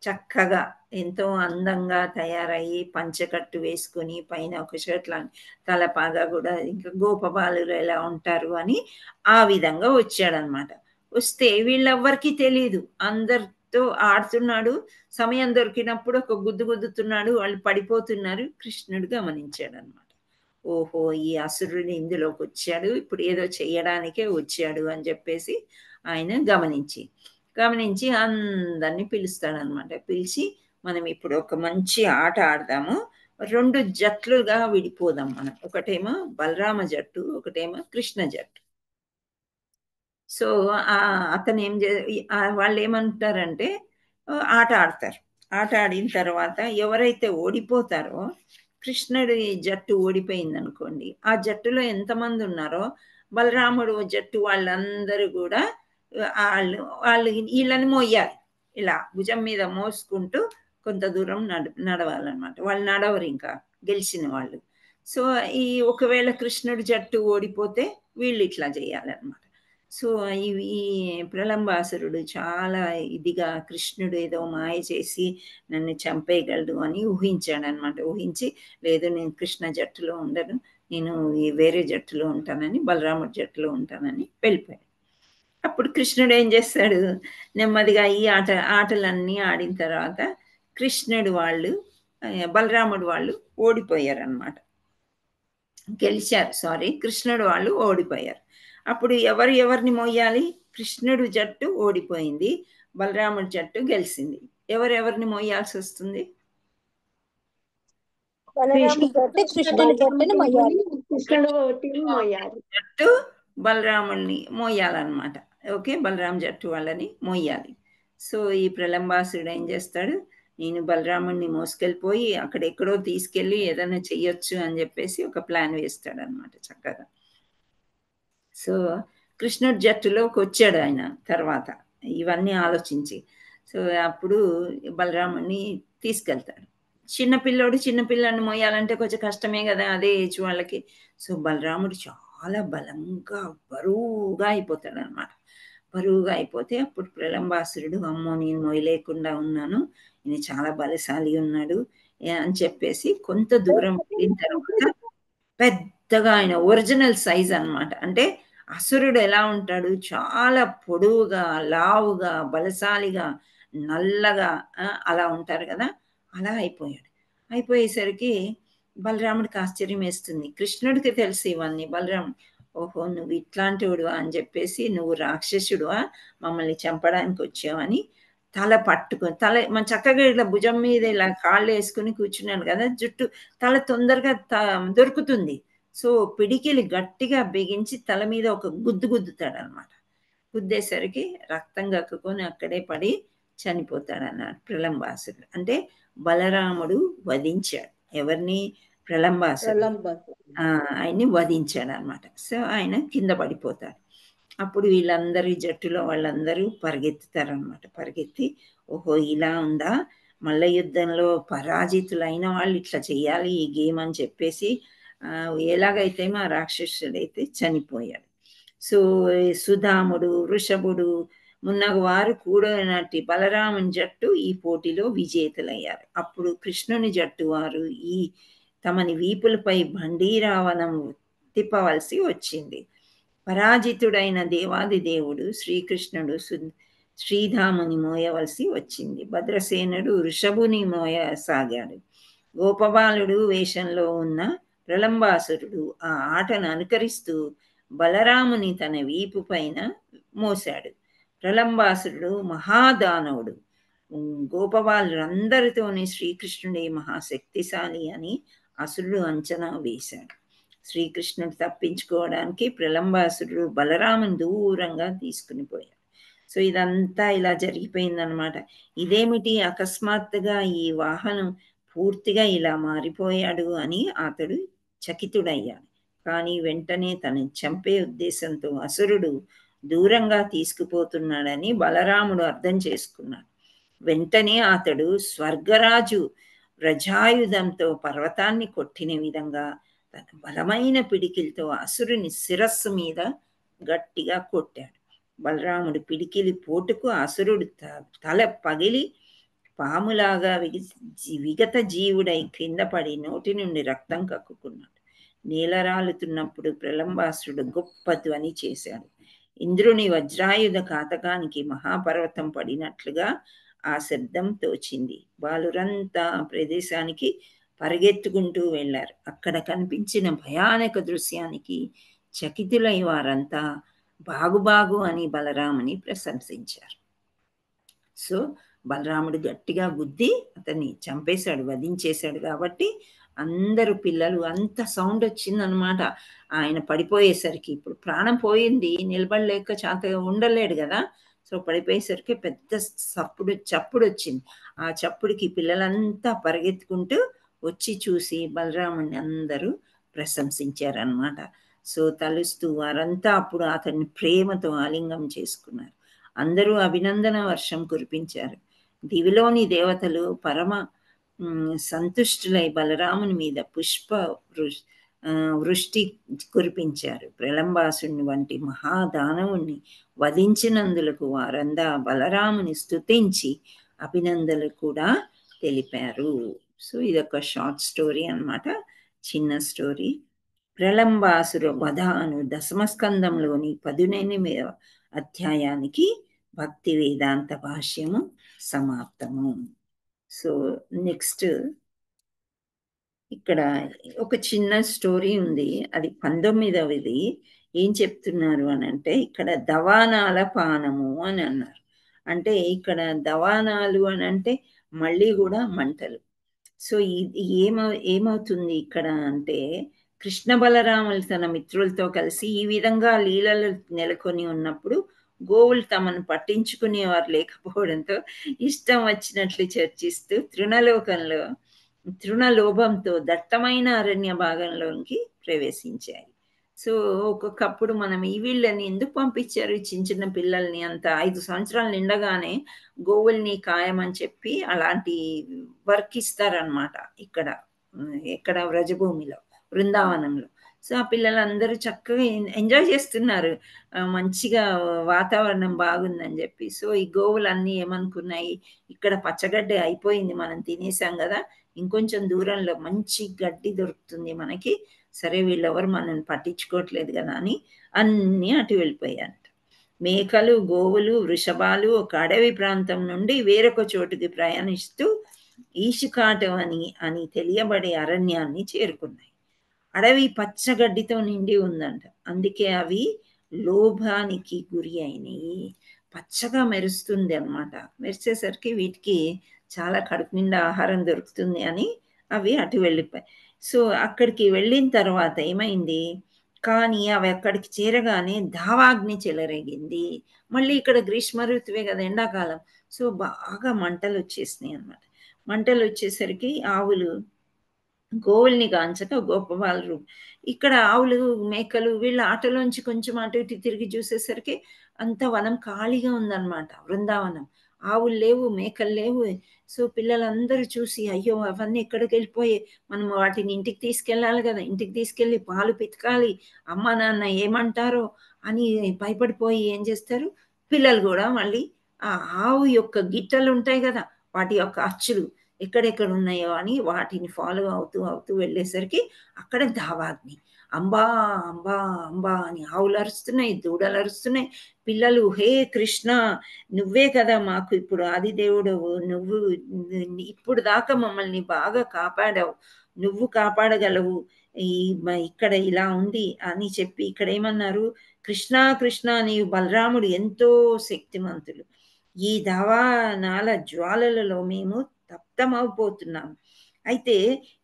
చక్కగా ఎంతో అందంగా తయారయ్యి పంచకట్టు వేసుకొని పైన ఒక షర్ట్ లాంటి తలపాగా కూడా ఇంకా గోపబాలురు ఎలా ఉంటారు అని ఆ విధంగా వచ్చాడనమాట. వస్తే వీళ్ళెవ్వరికీ తెలియదు, అందరితో ఆడుతున్నాడు. సమయం దొరికినప్పుడు ఒక గుద్దు గుద్దుతున్నాడు, వాళ్ళు పడిపోతున్నారు. కృష్ణుడు గమనించాడు అనమాట. ఓహో, ఈ అసురుడు ఇందులోకి వచ్చాడు, ఇప్పుడు ఏదో చెయ్యడానికే వచ్చాడు అని చెప్పేసి ఆయన గమనించి అందరినీ పిలుస్తాడనమాట. పిలిచి మనం ఇప్పుడు ఒక మంచి ఆట ఆడదాము, 2 జట్లుగా విడిపోదాం మనం. ఒకటేమో బలరామ జట్టు, ఒకటేమో కృష్ణ జట్టు. సో అతను వాళ్ళు ఏమంటారంటే ఆట ఆడతారు. ఆట ఆడిన తర్వాత ఎవరైతే ఓడిపోతారో, కృష్ణుడి జట్టు ఓడిపోయింది అనుకోండి, ఆ జట్టులో ఎంతమంది ఉన్నారో బలరాముడు జట్టు వాళ్ళందరూ కూడా వాళ్ళు వీళ్ళని మోయాలి. ఇలా భుజం మీద మోసుకుంటూ కొంత దూరం నడవాలన్నమాట. వాళ్ళు నడవరు ఇంకా గెలిచిన వాళ్ళు. సో ఒకవేళ కృష్ణుడి జట్టు ఓడిపోతే వీళ్ళు ఇట్లా చేయాలన్నమాట. సో ఈ ప్రలంబాసురుడు చాలా ఇదిగా కృష్ణుడు ఏదో మాయ చేసి నన్ను చంపేయగలడు అని ఊహించాడనమాట. ఊహించి లేదు, నేను కృష్ణ జట్టులో ఉండను, నేను వేరే జట్టులో ఉంటానని, బలరాముడి జట్టులో ఉంటానని వెళ్ళిపోయాడు. అప్పుడు కృష్ణుడు ఏం చేస్తాడు, నెమ్మదిగా ఈ ఆటలన్నీ ఆడిన తర్వాత కృష్ణుడు వాళ్ళు బలరాముడు వాళ్ళు ఓడిపోయారనమాట. కృష్ణుడు వాళ్ళు ఓడిపోయారు. అప్పుడు ఎవరిని మోయాలి? కృష్ణుడు జట్టు ఓడిపోయింది, బలరాముడి జట్టు గెలిచింది. ఎవరెవరిని మోయాల్సి వస్తుంది? జట్టు బలరాముడిని మోయాలన్నమాట. ఓకే, బలరాం జట్టు వాళ్ళని మోయాలి. సో ఈ ప్రలంబాసుడు ఏం చేస్తాడు, నేను బలరాముడిని మోసుకెళ్ళిపోయి అక్కడెక్కడో తీసుకెళ్ళి ఏదైనా చెయ్యొచ్చు అని చెప్పేసి ఒక ప్లాన్ వేస్తాడు అనమాట చక్కగా. సో కృష్ణుడి జట్టులోకి వచ్చాడు ఆయన తర్వాత ఇవన్నీ ఆలోచించి. సో అప్పుడు బలరాముడిని తీసుకెళ్తాడు. చిన్నపిల్లని మోయాలంటే కొంచెం కష్టమే కదా, అదే ఏజ్ వాళ్ళకి. సో బలరాముడు చాలా బలంగా బరువుగా అయిపోతాడు అనమాట. బరువుగా అయిపోతే అప్పుడు ప్రలంబాసురుడు, అమ్మో నేను మోయలేకుండా ఉన్నాను, ఈయన చాలా బలశాలి ఉన్నాడు అని చెప్పేసి కొంత దూరం వెళ్ళిన తర్వాత పెద్దగా ఆయన ఒరిజినల్ సైజ్ అనమాట. అంటే అసురుడు ఎలా ఉంటాడు, చాలా పొడవుగా, లావుగా, బలశాలిగా, నల్లగా అలా ఉంటారు కదా, అలా అయిపోయేసరికి బలరాముడికి ఆశ్చర్యం వేస్తుంది. కృష్ణుడికి తెలుసు ఇవన్నీ. బలరాముడు, ఓహో నువ్వు ఇట్లాంటివాడువా అని చెప్పేసి, నువ్వు రాక్షసుడువా, మమ్మల్ని చంపడానికి వచ్చావని మన చక్కగా ఇట్లా భుజం మీద ఇలా కాళ్ళు వేసుకుని కూర్చున్నాను కదా, జుట్టు తల తొందరగా దొరుకుతుంది. సో పిడికిలి గట్టిగా బిగించి తల మీద ఒక గుద్దుతాడు అనమాట. గుద్దేసరికి రక్తం కక్కుకొని అక్కడే పడి చనిపోతాడు అన్నాడు ప్రలంబాసురుడు. అంటే బలరాముడు వధించాడు ఎవరిని? ప్రలంబాసురుడు. ఆయన్ని వధించాడు అనమాట. సో ఆయన కింద పడిపోతాడు. అప్పుడు వీళ్ళందరి జట్టులో వాళ్ళందరూ పరిగెత్తుతారనమాట. పరిగెత్తి, ఓహో ఇలా ఉందా, మల్ల యుద్ధంలో పరాజితులైన వాళ్ళు ఇట్లా చేయాలి ఈ గేమ్ అని చెప్పేసి ఎలాగైతే మా రాక్షసుడైతే చనిపోయాడు. సో సుధాముడు, వృషభుడు మున్నగు వారు కూడినట్టి బలరాముని జట్టు ఈ పోటీలో విజేతలయ్యారు. అప్పుడు కృష్ణుని జట్టు వారు తమని వీపులపై బండీరావణం తిప్పవలసి వచ్చింది. పరాజితుడైన దేవాది దేవుడు శ్రీకృష్ణుడు శ్రీధాముని మోయవలసి వచ్చింది. భద్రసేనుడు వృషభుని మోయసాగాడు. గోపబాలుడు వేషంలో ఉన్న ప్రలంబాసురుడు ఆ ఆటను అనుకరిస్తూ బలరాముని తన వీపు పైన మోసాడు. ప్రలంబాసురుడు మహాదానవుడు. గోపబాలురందరితోని శ్రీకృష్ణుడే మహాశక్తిశాలి అని అసురుడు అంచనా వేశాడు. శ్రీకృష్ణుడు తప్పించుకోవడానికి ప్రలంబాసురుడు బలరాముని దూరంగా తీసుకుని పోయాడు. సో ఇదంతా ఇలా జరిగిపోయిందనమాట. ఇదేమిటి అకస్మాత్తుగా ఈ వాహనం పూర్తిగా ఇలా మారిపోయాడు అని అతడు చకితుడయ్యాడు. కానీ వెంటనే తనని చంపే ఉద్దేశంతో అసురుడు దూరంగా తీసుకుపోతున్నాడని బలరాముడు అర్థం చేసుకున్నాడు. వెంటనే అతడు స్వర్గరాజు రజాయుధంతో పర్వతాన్ని కొట్టిన విధంగా తన బలమైన పిడికిలతో అసురుని శిరస్సు మీద గట్టిగా కొట్టాడు. బలరాముడు పిడికిలి పోటుకు అసురుడు తల పగిలి పాములాగా విగత జీవుడై క్రింద పడి నోటి నుండి రక్తం కక్కుకున్నాడు. నేలరాలుతున్నప్పుడు ప్రలంబాసురుడు గొప్ప ధ్వని చేశాడు. ఇంద్రుని వజ్రాయుధ ఘాతకానికి మహాపర్వతం పడినట్లుగా ఆ శబ్దం తోచింది. బాలురంతా ఆ ప్రదేశానికి పరిగెత్తుకుంటూ వెళ్ళారు. అక్కడ కనిపించిన భయానక దృశ్యానికి చకితులై వారంతా బాగు అని బలరాముని ప్రశంసించారు. సో బలరాముడు గట్టిగా గుద్ది అతన్ని చంపేశాడు, వధించేశాడు. కాబట్టి అందరూ పిల్లలు అంత సౌండ్ వచ్చిందనమాట. ఆయన పడిపోయేసరికి ఇప్పుడు ప్రాణం పోయింది, నిలబడలేక చేతగా ఉండలేడు కదా. సో పడిపోయేసరికి పెద్ద చప్పుడు వచ్చింది. ఆ చప్పుడుకి పిల్లలంతా పరిగెత్తుకుంటూ వచ్చి చూసి బలరాముని అందరూ ప్రశంసించారనమాట. సో తలుస్తూ వారంతా అప్పుడు అతన్ని ప్రేమతో ఆలింగనం చేసుకున్నారు. అందరూ అభినందన వర్షం కురిపించారు. దివిలోని దేవతలు పరమ సంతుష్టులై బలరాముని మీద పుష్ప వృష్టి కురిపించారు. ప్రలంబాసుని వంటి మహాదానవుణ్ణి వధించినందులకు వారందా బలరాముని స్తుతించి అభినందనలు కూడా తెలిపారు. సో ఇదొక షార్ట్ స్టోరీ అన్నమాట, చిన్న స్టోరీ. ప్రలంబాసుర వధ అను దశమస్కందంలోని 18వ అధ్యాయానికి భక్తి వేదాంత భాష్యము సమాప్తము. సో నెక్స్ట్ ఇక్కడ ఒక చిన్న స్టోరీ ఉంది, అది 19వది. ఏం చెప్తున్నారు అని అంటే ఇక్కడ దవానాల పానము అని అన్నారు. అంటే ఇక్కడ దవానాలు అని అంటే మళ్ళీ కూడా మంటలు. సో ఇది ఏమవుతుంది ఇక్కడ అంటే కృష్ణ బలరాములు తన మిత్రులతో కలిసి ఈ విధంగా లీలలు నెలకొని ఉన్నప్పుడు గోవులు తమను పట్టించుకునేవారు లేకపోవడంతో ఇష్టం వచ్చినట్లు చర్చిస్తూ తృణలోభంతో దట్టమైన అరణ్య భాగంలోనికి ప్రవేశించాయి. సో ఒక్కొక్కప్పుడు మనం ఈ వీళ్ళని ఎందుకు పంపించారు, చిన్న చిన్న పిల్లల్ని అంత 5 సంవత్సరాలు నిండగానే గోవుల్ని కాయమని చెప్పి అలాంటి వర్క్ ఇస్తారనమాట ఇక్కడ వ్రజభూమిలో, బృందావనంలో. సో ఆ పిల్లలందరూ చక్కగా ఎంజాయ్ చేస్తున్నారు, మంచిగా వాతావరణం బాగుందని చెప్పి. సో ఈ గోవులన్నీ ఏమనుకున్నాయి, ఇక్కడ పచ్చగడ్డి అయిపోయింది, మనం తినేసాం కదా, ఇంకొంచెం దూరంలో మంచి గడ్డి దొరుకుతుంది మనకి, సరే వీళ్ళెవరు మనల్ని పట్టించుకోవట్లేదు కదా అని అన్నీ అటు వెళ్ళిపోయాయంట. మేకలు, గోవులు, వృషభాలు ఒక అడవి ప్రాంతం నుండి వేరొక చోటుకి ప్రయాణిస్తూ ఈషుకాటం అని తెలియబడే అరణ్యాన్ని చేరుకున్నాయి. అడవి పచ్చగడ్డితో నిండి ఉందంట, అందుకే అవి లోభానికి గురి అయినాయి. పచ్చగా మెరుస్తుంది అన్నమాట, మెరిసేసరికి వీటికి చాలా కడుపు నిండా ఆహారం దొరుకుతుంది అని అవి అటు వెళ్ళిపోయాయి. సో అక్కడికి వెళ్ళిన తర్వాత ఏమైంది, కానీ అవి అక్కడికి చేరగానే దావాగ్ని చెలరేగింది. మళ్ళీ ఇక్కడ గ్రీష్మ ఋతువే కదా, ఎండాకాలం. సో బాగా మంటలు వచ్చేసినాయి అన్నమాట. మంటలు వచ్చేసరికి ఆవులు గోవుల్ని గాంచక గోపబాలు, ఇక్కడ ఆవులు మేకలు వీళ్ళ ఆటలోంచి కొంచెం అటు ఇటు తిరిగి చూసేసరికి అంత వనం ఖాళీగా ఉందన్నమాట, బృందావనం. ఆవులు లేవు, మేకలు లేవు. సో పిల్లలందరూ చూసి అయ్యో అవన్నీ ఎక్కడికి వెళ్ళిపోయి, మనం వాటిని ఇంటికి తీసుకెళ్ళాలి కదా, ఇంటికి తీసుకెళ్ళి పాలు పితకాలి, అమ్మ నాన్న ఏమంటారో అని భయపడిపోయి ఏం చేస్తారు, పిల్లలు కూడా మళ్ళీ ఆ ఆవు యొక్క గిట్టలు ఉంటాయి కదా, వాటి యొక్క అచ్చులు ఎక్కడెక్కడ ఉన్నాయో అని వాటిని ఫాలో అవుతూ వెళ్ళేసరికి అక్కడ దావాగ్ని. అంబా అంబా అంబా అని ఆవులు అరుస్తున్నాయి, దూడలు అరుస్తున్నాయి. పిల్లలు హే కృష్ణ, నువ్వే కదా మాకు ఇప్పుడు ఆదిదేవుడవు, నువ్వు ఇప్పుడు దాకా మమ్మల్ని బాగా కాపాడావు, నువ్వు కాపాడగలవు, ఇక్కడ ఇలా ఉంది అని చెప్పి ఇక్కడ ఏమన్నారు, కృష్ణ కృష్ణ అని బలరాముడు ఎంతో శక్తిమంతులు, ఈ దావానాల జ్వాలలలో మేము తప్తమైపోతున్నాం, అయితే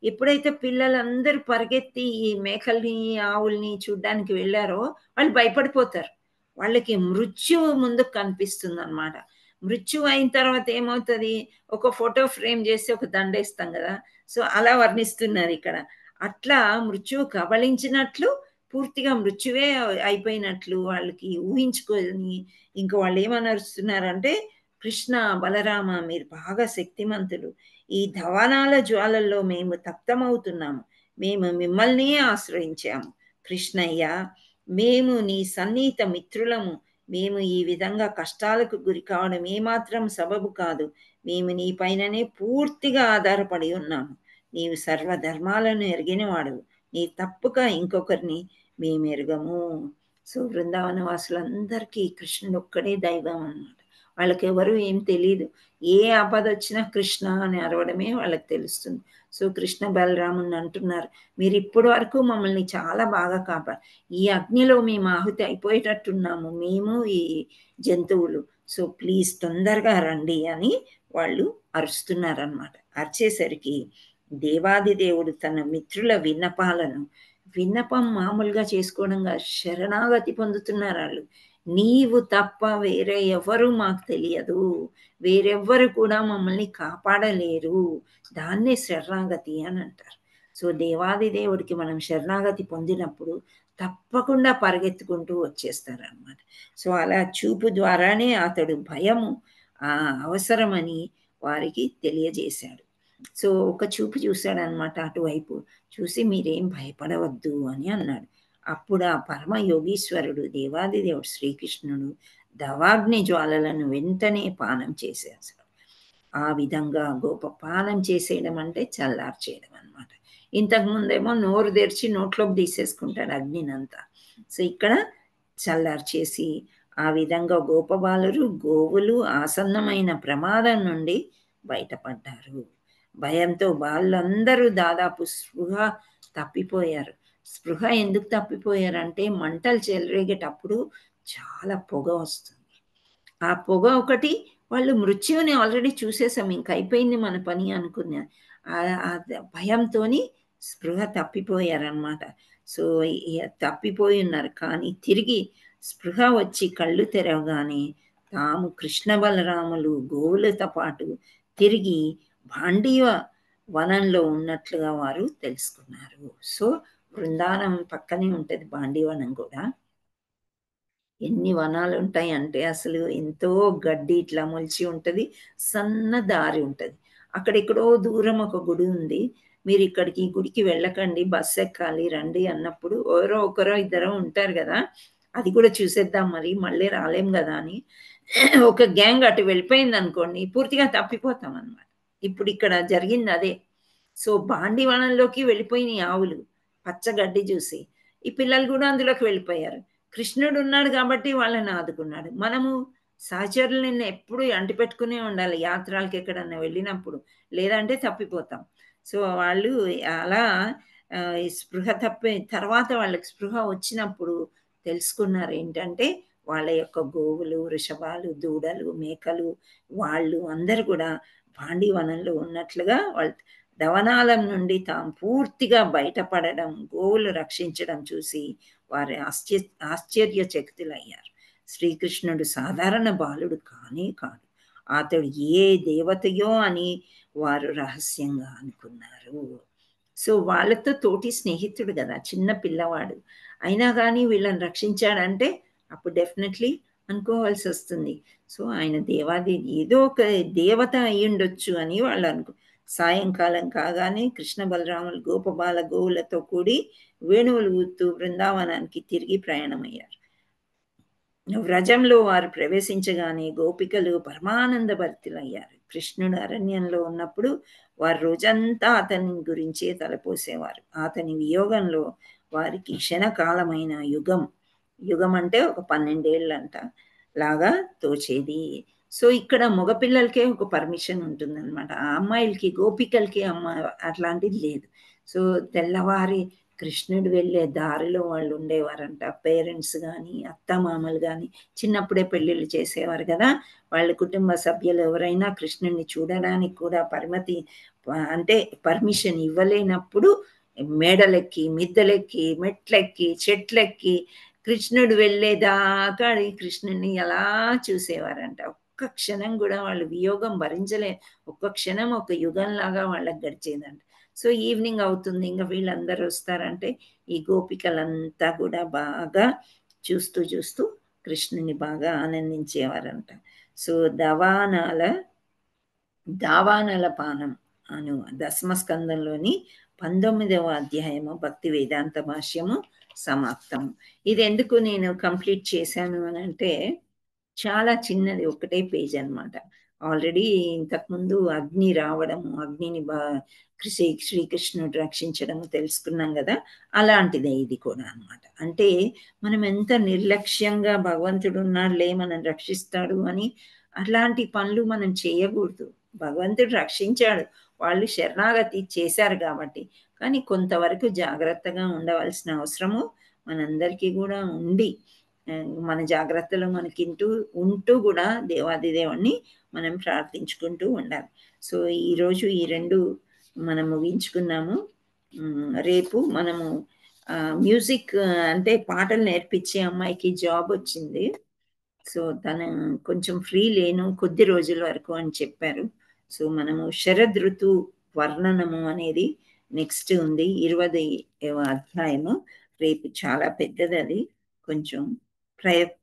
ఎప్పుడైతే పిల్లలందరూ పరిగెత్తి ఈ మేకల్ని ఆవుల్ని చూడ్డానికి వెళ్ళారో వాళ్ళు భయపడిపోతారు. వాళ్ళకి మృత్యువు ముందుకు కనిపిస్తుంది అనమాట. మృత్యువు అయిన తర్వాత ఏమవుతుంది, ఒక ఫోటో ఫ్రేమ్ చేసి ఒక దండేస్తాం కదా, సో అలా వర్ణిస్తున్నారు ఇక్కడ. అట్లా మృత్యువు కబళించినట్లు, పూర్తిగా మృత్యువే అయిపోయినట్లు వాళ్ళకి ఊహించుకొని ఇంక వాళ్ళు ఏమనరుస్తున్నారంటే, కృష్ణ బలరామ మీరు బాగా శక్తిమంతులు, ఈ ధవనాల జ్వాలల్లో మేము తప్తమవుతున్నాము, మేము మిమ్మల్ని ఆశ్రయించాము కృష్ణయ్య, మేము నీ సన్నిహిత మిత్రులము, మేము ఈ విధంగా కష్టాలకు గురి కావడం ఏమాత్రం సబబు కాదు, మేము నీ పైననే పూర్తిగా ఆధారపడి ఉన్నాము, నీవు సర్వధర్మాలను ఎరిగినవాడు, నీ తప్పుగా ఇంకొకరిని మేము ఎరగము. సో బృందావన వాసులందరికీ కృష్ణుడు ఒక్కడే దైవం అన్నమాట. వాళ్ళకి ఎవరు ఏం తెలియదు, ఏ ఆపద వచ్చినా కృష్ణ అని అరవడమే వాళ్ళకి తెలుస్తుంది. సో కృష్ణ బలరాముని అంటున్నారు, మీరు ఇప్పటి వరకు మమ్మల్ని చాలా బాగా కాపాడు, ఈ అగ్నిలో మేము ఆహుతి అయిపోయేటట్టున్నాము మేము ఈ జంతువులు, సో ప్లీజ్ తొందరగా రండి అని వాళ్ళు అరుస్తున్నారనమాట. అరిచేసరికి దేవాది దేవుడు తన మిత్రుల విన్నపం మామూలుగా చేసుకోవడంగా శరణాగతి పొందుతున్నారు వాళ్ళు. నీవు తప్ప వేరే ఎవరు మాకు తెలియదు, వేరెవ్వరు కూడా మమ్మల్ని కాపాడలేరు, దాన్నే శరణాగతి అని అంటారు. సో దేవాది దేవుడికి మనం శరణాగతి పొందినప్పుడు తప్పకుండా పరిగెత్తుకుంటూ వచ్చేస్తారనమాట. సో అలా చూపు ద్వారానే అతడు భయము అవసరమని వారికి తెలియజేశాడు. సో ఒక చూపు చూశాడనమాట అటువైపు, చూసి మీరేం భయపడవద్దు అని అన్నాడు. అప్పుడు ఆ పరమ యోగీశ్వరుడు దేవాది దేవుడు శ్రీకృష్ణుడు దవాగ్ని జ్వాలలను వెంటనే పానం చేసేసాడు. ఆ విధంగా గోప పానం చేసేయడం అంటే చల్లార్చేయడం అనమాట. ఇంతకుముందేమో నోరు తెరిచి నోట్లోకి తీసేసుకుంటాడు అగ్నినంతా. సో ఇక్కడ చల్లార్చేసి ఆ విధంగా గోపబాలురు గోవులు ఆసన్నమైన ప్రమాదం నుండి బయటపడ్డారు. భయంతో వాళ్ళందరూ దాదాపు స్పృహ తప్పిపోయారు. స్పృహ ఎందుకు తప్పిపోయారంటే మంటలు చెలరేగేటప్పుడు చాలా పొగ వస్తుంది. ఆ పొగ ఒకటి, వాళ్ళు మృత్యువుని ఆల్రెడీ చూసేసాం, ఇంక అయిపోయింది మన పని అనుకున్నా, భయంతో స్పృహ తప్పిపోయారనమాట. సో తప్పిపోయి ఉన్నారు. కానీ తిరిగి స్పృహ వచ్చి కళ్ళు తెరవగానే తాము కృష్ణ బలరాములు గోవులతో పాటు తిరిగి భాండీవ వనంలో ఉన్నట్లుగా వారు తెలుసుకున్నారు. సో బృందావనం పక్కనే ఉంటుంది భాండీవనం కూడా. ఎన్ని వనాలు ఉంటాయి అంటే అసలు ఎంతో గడ్డి ఇట్లా మొలిచి ఉంటుంది, సన్న దారి ఉంటుంది. అక్కడెక్కడో దూరం ఒక గుడి ఉంది, మీరు ఇక్కడికి ఈ గుడికి వెళ్ళకండి, బస్సు ఎక్కాలి రండి అన్నప్పుడు ఎవరో ఒకరో ఇద్దరో ఉంటారు కదా, అది కూడా చూసేద్దాం మరి మళ్ళీ రాలేం కదా అని ఒక గ్యాంగ్ అటు వెళ్ళిపోయింది అనుకోండి, పూర్తిగా తప్పిపోతాం అన్నమాట. ఇప్పుడు ఇక్కడ జరిగింది అదే. సో భాండీవనంలోకి వెళ్ళిపోయినాయి ఆవులు పచ్చగడ్డి చూసి, ఈ పిల్లలు కూడా అందులోకి వెళ్ళిపోయారు. కృష్ణుడు ఉన్నాడు కాబట్టి వాళ్ళని ఆదుకున్నాడు. మనము సహచరులను ఎప్పుడు అంటిపెట్టుకునే ఉండాలి యాత్రలకు ఎక్కడన్నా వెళ్ళినప్పుడు, లేదంటే తప్పిపోతాం. సో వాళ్ళు అలా స్పృహ తర్వాత వాళ్ళకి స్పృహ వచ్చినప్పుడు తెలుసుకున్నారు ఏంటంటే వాళ్ళ యొక్క గోవులు వృషభాలు దూడలు మేకలు వాళ్ళు అందరు కూడా భాండీవనంలో ఉన్నట్లుగా వాళ్ళు దవనాలం నుండి తాము పూర్తిగా బయటపడడం, గోవులు రక్షించడం చూసి వారి ఆశ్చర్యచకితులయ్యారు. శ్రీకృష్ణుడు సాధారణ బాలుడు కానే కాదు, అతడు ఏ దేవతయో అని వారు రహస్యంగా అనుకున్నారు. సో వాళ్ళతో తోటి స్నేహితుడు కదా, చిన్న పిల్లవాడు, అయినా కానీ వీళ్ళని రక్షించాడంటే అప్పుడు డెఫినెట్లీ అనుకోవాల్సి వస్తుంది. సో ఆయన ఏదో ఒక దేవత అయి ఉండొచ్చు అని వాళ్ళు సాయంకాలం కాగానే కృష్ణ బలరాములు గోపబాల గోవులతో కూడి వేణువులు ఊతూ బృందావనానికి తిరిగి ప్రయాణమయ్యారు. వ్రజంలో వారు ప్రవేశించగానే గోపికలు పరమానంద భరితులయ్యారు. కృష్ణుడు అరణ్యంలో ఉన్నప్పుడు వారు రోజంతా అతని గురించే తలపోసేవారు. అతని వియోగంలో వారికి క్షణకాలమైన యుగం అంటే ఒక 12 ఏళ్ళంట లాగా తోచేది. సో ఇక్కడ మగపిల్లలకే ఒక పర్మిషన్ ఉంటుందన్నమాట, ఆ అమ్మాయిలకి గోపికలకి అట్లాంటిది లేదు. సో తెల్లవారి కృష్ణుడు వెళ్ళే దారిలో వాళ్ళు ఉండేవారంట. పేరెంట్స్ కానీ అత్తమామలు కానీ చిన్నప్పుడే పెళ్ళిళ్ళు చేసేవారు కదా. వాళ్ళ కుటుంబ సభ్యులు ఎవరైనా కృష్ణుడిని చూడడానికి కూడా అంటే పర్మిషన్ ఇవ్వలేనప్పుడు మేడలెక్కి మిద్దెలెక్కి మెట్లెక్కి చెట్లెక్కి కృష్ణుడు వెళ్ళేదాకా కృష్ణుడిని ఎలా చూసేవారంట. ఒక్క క్షణం కూడా వాళ్ళు వియోగం భరించలే. ఒక్క క్షణం ఒక యుగంలాగా వాళ్ళకి గడిచేదంట. సో ఈవినింగ్ అవుతుంది, ఇంకా వీళ్ళందరూ వస్తారంటే ఈ గోపికలంతా కూడా బాగా చూస్తూ చూస్తూ కృష్ణుని బాగా ఆనందించేవారంట. సో దావానల పానం అను దశమస్కందంలోని 19వ అధ్యాయము భక్తి వేదాంత భాష్యము సమాప్తము. ఇది ఎందుకు నేను కంప్లీట్ చేశాను అని అంటే, చాలా చిన్నది, ఒకటే పేజ్ అనమాట. ఆల్రెడీ ఇంతకుముందు అగ్ని రావడము, అగ్నిని శ్రీకృష్ణుడు రక్షించడము తెలుసుకున్నాం కదా. అలాంటిదే ఇది కూడా అనమాట. అంటే మనం ఎంత నిర్లక్ష్యంగా భగవంతుడు ఉన్నాడులే మనం రక్షిస్తాడు అని అలాంటి పనులు మనం చేయకూడదు. భగవంతుడు రక్షించాడు, వాళ్ళు శరణాగతి చేశారు కాబట్టి. కానీ కొంతవరకు జాగ్రత్తగా ఉండవలసిన అవసరము మనందరికీ కూడా ఉండి, మన జాగ్రత్తలు ఉంటూ కూడా దేవాదిదేవుణ్ణి మనం ప్రార్థించుకుంటూ ఉండాలి. సో ఈరోజు ఈ 2 మనం ముగించుకున్నాము. రేపు మనము మ్యూజిక్ అంటే పాటలు నేర్పించే అమ్మాయికి జాబ్ వచ్చింది. సో తను కొంచెం ఫ్రీ లేను కొద్ది రోజుల వరకు అని చెప్పారు. సో మనము శరద్ ఋతు వర్ణనము అనేది నెక్స్ట్ ఉంది, 20వ అధ్యాయము. రేపు చాలా పెద్దది అది. కొంచెం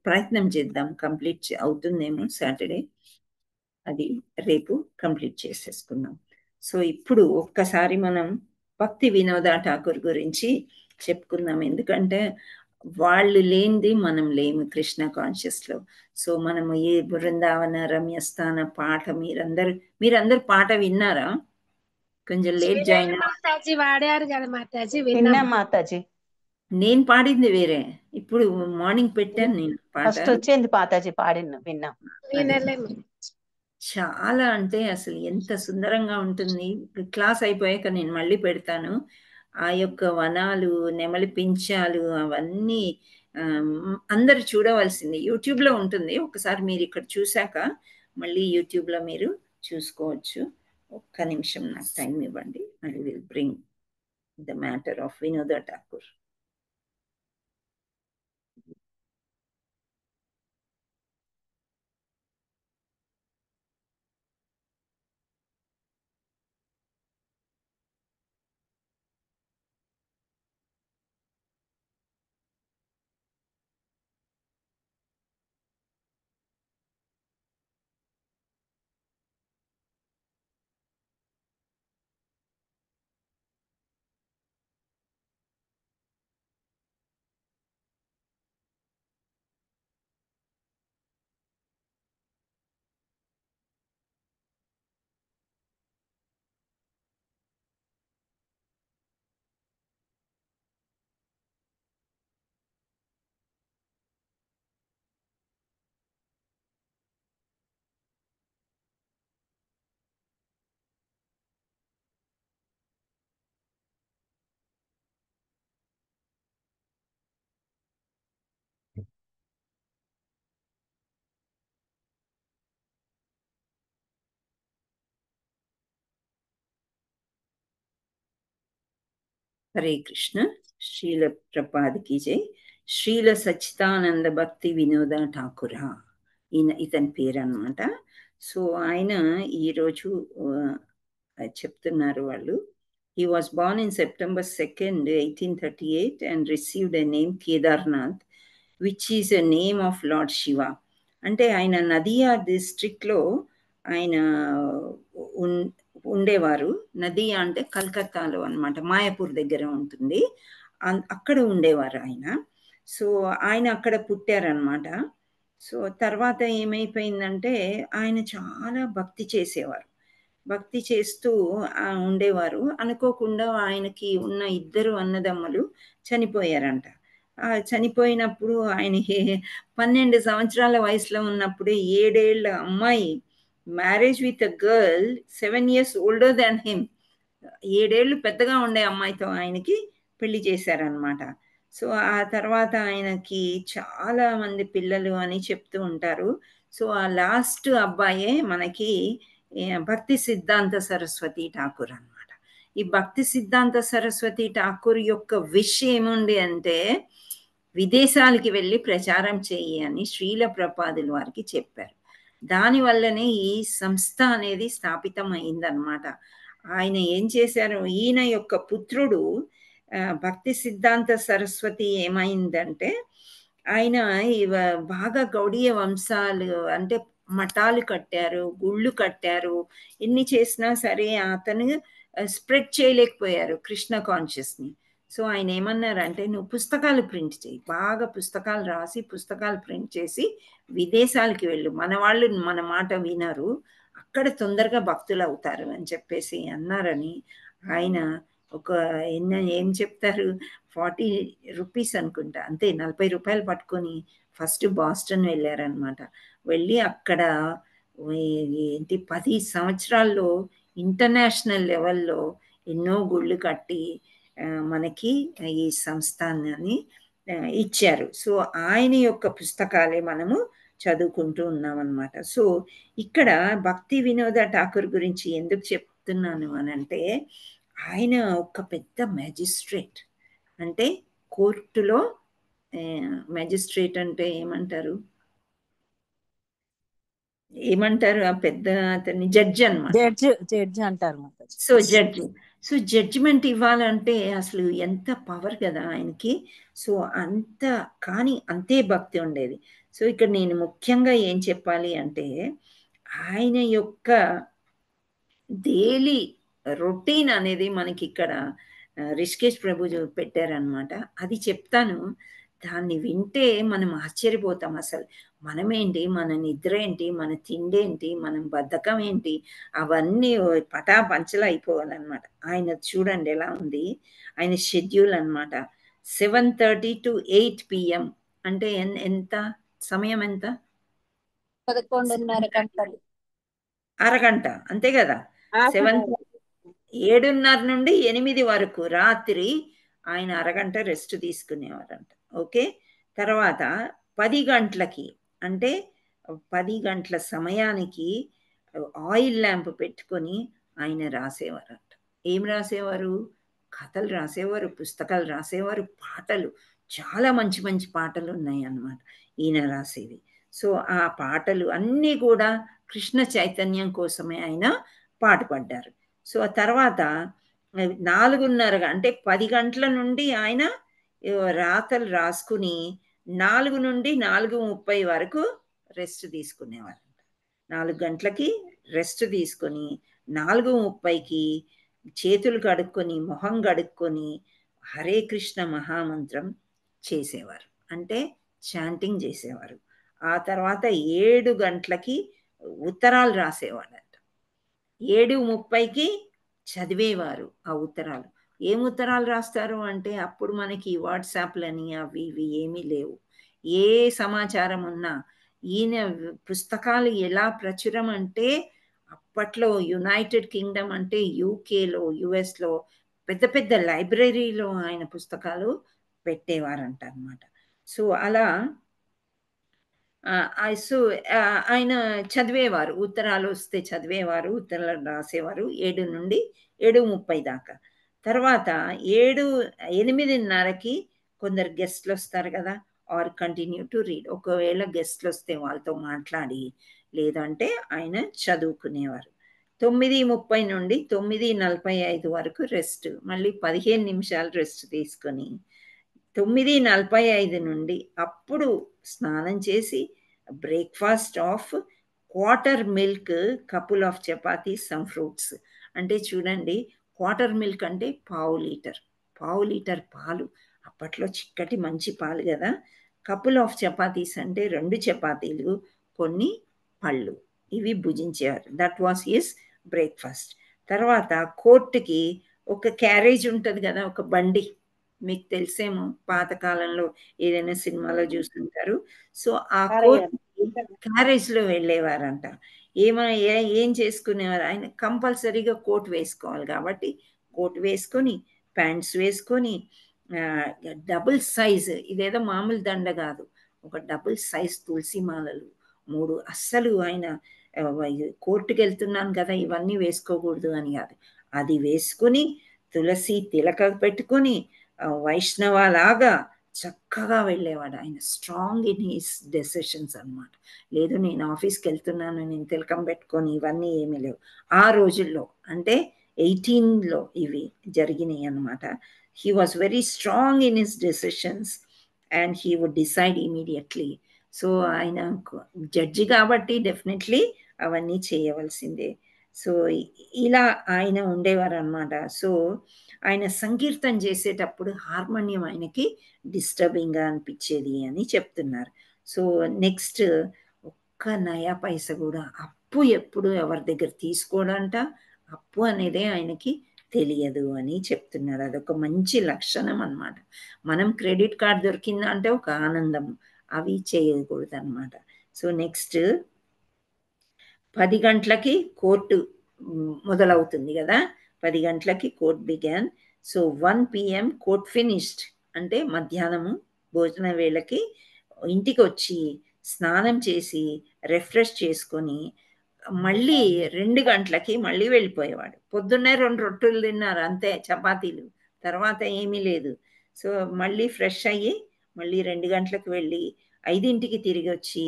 ప్రయత్నం చేద్దాం, కంప్లీట్ అవుతుందేమో సాటర్డే. అది రేపు కంప్లీట్ చేసేసుకుందాం. సో ఇప్పుడు ఒక్కసారి మనం భక్తి వినోద ఠాకూర్ గురించి చెప్పుకుందాం. ఎందుకంటే వాళ్ళు లేనిది మనం లేము కృష్ణ కాన్షియస్లో. సో మనము ఈ బృందావన రమ్యస్థాన పాట మీరందరూ పాట విన్నారా? కొంచెం లేట్ జాయిన్ మాతాజీ వాడారు కదా మాతాజీ, విన్నాం మాతాజీ. నేను పాడింది వేరే. ఇప్పుడు మార్నింగ్ పెట్టాను నేను పాట. ఫస్ట్ వచ్చింది మాతాజీ విన్నాం. చాలా అంటే అసలు ఎంత సుందరంగా ఉంటుంది. క్లాస్ అయిపోయాక నేను మళ్ళీ పెడతాను. ఆ యొక్క వనాలు, నెమలి పించాలు అవన్నీ అందరు చూడవలసింది. యూట్యూబ్లో ఉంటుంది. ఒకసారి మీరు ఇక్కడ చూశాక మళ్ళీ యూట్యూబ్లో మీరు చూసుకోవచ్చు. ఒక్క నిమిషం నాకు టైం ఇవ్వండి. I will bring the matter of వినోద ఠాకూర్. హరే కృష్ణ. శ్రీల ప్రపాద్ కీ జై. శ్రీల సచ్చిదానంద భక్తి వినోద ఠాకూర ఇతని పేరు అనమాట. సో ఆయన ఈరోజు చెప్తున్నారు వాళ్ళు. He was born in September 2nd, 1838 and received a name Kedarnath, which is a name of Lord Shiva. అంటే ఆయన నదియా డిస్ట్రిక్ట్లో ఆయన ఉండేవారు. నదియా అంటే కలకత్తాలో అనమాట, మాయాపూర్ దగ్గర ఉంటుంది. అక్కడ ఉండేవారు ఆయన. సో ఆయన అక్కడ పుట్టారనమాట. సో తర్వాత ఏమైపోయిందంటే ఆయన చాలా భక్తి చేసేవారు. భక్తి చేస్తూ ఉండేవారు. అనుకోకుండా ఆయనకి ఉన్న 2 అన్నదమ్ములు చనిపోయారంట. చనిపోయినప్పుడు ఆయన 12 సంవత్సరాల వయసులో ఉన్నప్పుడే 7 ఏళ్ల అమ్మాయి marriage with a girl 7 years older than him, 7 ఏళ్ళు పెద్దగా ఉండే అమ్మాయితో ఆయనకి పెళ్లి చేశారనమాట. సో ఆ తర్వాత ఆయనకి చాలా మంది పిల్లలు అని చెప్తూ ఉంటారు. సో ఆ లాస్ట్ అబ్బాయే మనకి భక్తి సిద్ధాంత సరస్వతి ఠాకూర్ అనమాట. ఈ భక్తి సిద్ధాంత సరస్వతి ఠాకూర్ యొక్క విష్ ఏముంది అంటే విదేశాలకి వెళ్ళి ప్రచారం చెయ్యి అని శ్రీల ప్రభుపాదుల వారికి చెప్పారు. దానివల్లనే ఈ సంస్థ అనేది స్థాపితం అయిందనమాట. ఆయన ఏం చేశారు, ఈయన యొక్క పుత్రుడు భక్తి సిద్ధాంత సరస్వతి ఏమైందంటే ఆయన బాగా గౌడీయ వంశాలు అంటే మఠాలు కట్టారు, గుళ్ళు కట్టారు. ఎన్ని చేసినా సరే అతను స్ప్రెడ్ చేయలేకపోయారు కృష్ణ కాన్షియస్ని. సో ఆయన ఏమన్నారంటే నువ్వు పుస్తకాలు ప్రింట్ చేయి, బాగా పుస్తకాలు రాసి పుస్తకాలు ప్రింట్ చేసి విదేశాలకి వెళ్ళు, మన వాళ్ళు మన మాట వినరు, అక్కడ తొందరగా భక్తులు అవుతారు అని చెప్పేసి అన్నారని ఆయన ఒక ఏం చెప్తారు 40 రూపీస్ అనుకుంటా, అంతే 40 రూపాయలు పట్టుకొని ఫస్ట్ బాస్టన్ వెళ్ళారనమాట. వెళ్ళి అక్కడ ఏంటి 10 సంవత్సరాల్లో ఇంటర్నేషనల్ లెవెల్లో ఎన్నో గుళ్ళు కట్టి మనకి ఈ సంస్థానాన్ని ఇచ్చారు. సో ఆయన యొక్క పుస్తకాలే మనము చదువుకుంటూ ఉన్నాం అనమాట. సో ఇక్కడ భక్తి వినోద ఠాకూర్ గురించి ఎందుకు చెప్తున్నాను అనంటే ఆయన ఒక పెద్ద మ్యాజిస్ట్రేట్. అంటే కోర్టులో మ్యాజిస్ట్రేట్ అంటే ఏమంటారు ఆ పెద్ద అతన్ని జడ్జి అనమాట. జడ్జి అంటారు. సో జడ్జి, సో జడ్జిమెంట్ ఇవ్వాలంటే అసలు ఎంత పవర్ కదా ఆయనకి. సో అంత కానీ అంతే భక్తి ఉండేది. సో ఇక్కడ నేను ముఖ్యంగా ఏం చెప్పాలి అంటే ఆయన యొక్క డైలీ రొటీన్ అనేది మనకి ఇక్కడ రిషికేష్ ప్రభు పెట్టారనమాట. అది చెప్తాను, దాన్ని వింటే మనం ఆశ్చర్యపోతాం. అసలు మనమేంటి, మన నిద్ర ఏంటి, మన తిండి ఏంటి, మనం బద్ధకం ఏంటి, అవన్నీ పటా పంచలు అయిపోవాలన్నమాట. ఆయన చూడండి ఎలా ఉంది ఆయన షెడ్యూల్ అనమాట. 7:30 to 8 PM అంటే ఎంత సమయం, ఎంత 11:30 గంటలు, అరగంట అంతే కదా. 7:30 నుండి 8 వరకు రాత్రి ఆయన అరగంట రెస్ట్ తీసుకునేవారంట. ఓకే, తర్వాత 10 గంటలకి అంటే 10 గంటల సమయానికి ఆయిల్ ల్యాంప్ పెట్టుకొని ఆయన రాసేవారంట. ఏం రాసేవారు, కథలు రాసేవారు, పుస్తకాలు రాసేవారు, పాటలు, చాలా మంచి మంచి పాటలు ఉన్నాయి అన్నమాట ఈయన రాసేవి. సో ఆ పాటలు అన్నీ కూడా కృష్ణ చైతన్యం కోసమే ఆయన పాటుపడ్డారు. సో ఆ తర్వాత 4:30 అంటే 10 గంటల నుండి ఆయన రాతలు రాసుకుని 4 నుండి 4:30 వరకు రెస్ట్ తీసుకునేవారంట. 4 గంటలకి రెస్ట్ తీసుకొని 4:30కి చేతులు కడుక్కొని మొహం కడుక్కొని హరే కృష్ణ మహామంత్రం చేసేవారు, అంటే చాంటింగ్ చేసేవారు. ఆ తర్వాత 7 గంటలకి ఉత్తరాలు రాసేవాడంట. 7:30కి చదివేవారు ఆ ఉత్తరాలు. ఏం ఉత్తరాలు రాస్తారు అంటే అప్పుడు మనకి వాట్సాప్లని అవి ఇవి ఏమీ లేవు. ఏ సమాచారం ఉన్నా ఈయన పుస్తకాలు ఎలా ప్రచురం అంటే అప్పట్లో యునైటెడ్ కింగ్డమ్ అంటే యూకేలో, యుఎస్లో పెద్ద పెద్ద లైబ్రరీలో ఆయన పుస్తకాలు పెట్టేవారంట అనమాట. సో అలా సో ఆయన చదివేవారు, ఉత్తరాలు వస్తే చదివేవారు, ఉత్తరాలు రాసేవారు 7 నుండి 7:30 దాకా. తర్వాత 8:30కి కొందరు గెస్ట్లు వస్తారు కదా, ఆర్ కంటిన్యూ టు రీడ్. ఒకవేళ గెస్ట్లు వస్తే వాళ్ళతో మాట్లాడి, లేదంటే ఆయన చదువుకునేవారు. 9:30 నుండి 9:45 వరకు రెస్ట్, మళ్ళీ 15 నిమిషాలు రెస్ట్ తీసుకొని 9:45 నుండి అప్పుడు స్నానం చేసి breakfast of quarter milk, couple of chapati, some fruits. అంటే చూడండి, క్వార్టర్ మిల్క్ అంటే పావు లీటర్ పాలు, అప్పట్లో చిక్కటి మంచి పాలు కదా. కపుల్ ఆఫ్ చపాతీస్ అంటే 2 చపాతీలు, కొన్ని పళ్ళు, ఇవి భుజించేవారు. That was his breakfast. తర్వాత కోర్టుకి ఒక క్యారేజ్ ఉంటుంది కదా, ఒక బండి, మీకు తెలిసేమో పాతకాలంలో ఏదైనా సినిమాలో చూస్తుంటారు. సో ఆ కోర్టు క్యారేజ్లో వెళ్ళేవారంట. ఏం చేసుకునేవారు, ఆయన కంపల్సరీగా కోట్ వేసుకోవాలి కాబట్టి కోట్ వేసుకొని, ప్యాంట్స్ వేసుకొని, డబుల్ సైజ్, ఇదేదో మామూలు దండ కాదు, ఒక డబుల్ సైజ్ తులసి మాలలు 3. అస్సలు ఆయన కోర్టుకు వెళ్తున్నాను కదా ఇవన్నీ వేసుకోకూడదు అని కాదు, అది వేసుకుని తులసి తిలక పెట్టుకుని వైష్ణవలాగా చక్కగా వెళ్ళేవాడు ఆయన. స్ట్రాంగ్ ఇన్ హిస్ డెసిషన్స్ అనమాట. లేదు నేను ఆఫీస్కి వెళ్తున్నాను, నేను తిలకం పెట్టుకొని ఇవన్నీ ఏమీ లేవు ఆ రోజుల్లో. అంటే 18లో ఇవి జరిగినాయి అనమాట. He was very strong in his decisions and he would decide immediately. So ఆయన జడ్జి కాబట్టి డెఫినెట్లీ అవన్నీ చేయవలసిందే. సో ఇలా ఆయన ఉండేవారు అనమాట. సో ఆయన సంకీర్తన చేసేటప్పుడు హార్మోనియం ఆయనకి డిస్టర్బింగ్గా అనిపించేది అని చెప్తున్నారు. సో నెక్స్ట్, ఒక్క నయా పైస కూడా అప్పు ఎప్పుడు ఎవరి దగ్గర తీసుకోవడంట, అప్పు అనేదే ఆయనకి తెలియదు అని చెప్తున్నాడు. అదొక మంచి లక్షణం అన్నమాట. మనం క్రెడిట్ కార్డ్ దొరికిందా అంటే ఒక ఆనందం, అవి చేయకూడదు అనమాట. సో నెక్స్ట్ 10 గంటలకి కోర్టు మొదలవుతుంది కదా, 10 గంటలకి court began. So 1 PM court finished అంటే మధ్యాహ్నము భోజన వేళకి ఇంటికి వచ్చి స్నానం చేసి రిఫ్రెష్ చేసుకొని మళ్ళీ 2 గంటలకి మళ్ళీ వెళ్ళిపోయేవాడు. పొద్దున్నే 2 రొట్టెలు తిన్నారు అంతే, చపాతీలు, తర్వాత ఏమీ లేదు. సో మళ్ళీ ఫ్రెష్ అయ్యి మళ్ళీ 2 గంటలకు వెళ్ళి 5ంటికి తిరిగి వచ్చి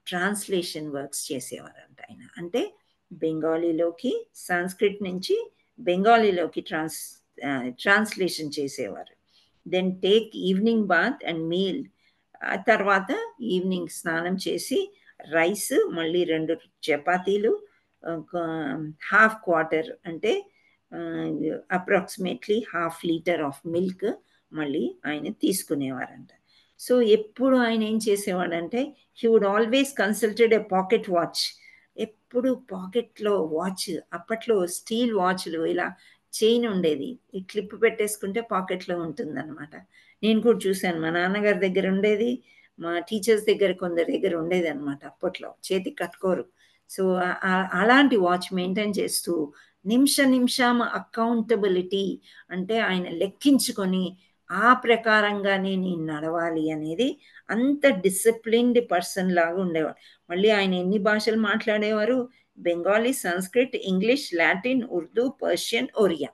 ట్రాన్స్లేషన్ వర్క్స్ చేసేవారంట ఆయన. అంటే బెంగాలీలోకి, సంస్కృత్ నుంచి బెంగాలీలోకి ట్రాన్స్లేషన్ చేసేవారు. Then take evening bath and meal. ఆ తర్వాత ఈవినింగ్ స్నానం చేసి రైస్, మళ్ళీ 2 చపాతీలు, హాఫ్ క్వార్టర్ అంటే అప్రాక్సిమేట్లీ ½ లీటర్ ఆఫ్ మిల్క్ మళ్ళీ ఆయన తీసుకునేవారంట. సో ఎప్పుడు ఆయన ఏం చేసేవాడంటే he would always consulted a pocket watch. ఎప్పుడు పాకెట్లో వాచ్, అప్పట్లో స్టీల్ వాచ్లు ఇలా చైన్ ఉండేది, ఈ క్లిప్ పెట్టేసుకుంటే పాకెట్లో ఉంటుందన్నమాట. నేను కూడా చూశాను, మా నాన్నగారి దగ్గర ఉండేది, మా టీచర్స్ దగ్గర కొందరి దగ్గర ఉండేది అనమాట. అప్పట్లో చేతికి కట్టుకోరు. సో అలాంటి వాచ్ మెయింటైన్ చేస్తూ నిమిషం అకౌంటబిలిటీ, అంటే ఆయన లెక్కించుకొని ఆ ప్రకారంగానే నేను నడవాలి అనేది, అంత డిసిప్లిన్డ్ పర్సన్ లాగా ఉండేవాడు. మళ్ళీ ఆయన ఎన్ని భాషలు మాట్లాడేవారు? Bengali, Sanskrit, English, Latin, Urdu, Persian, Oriya,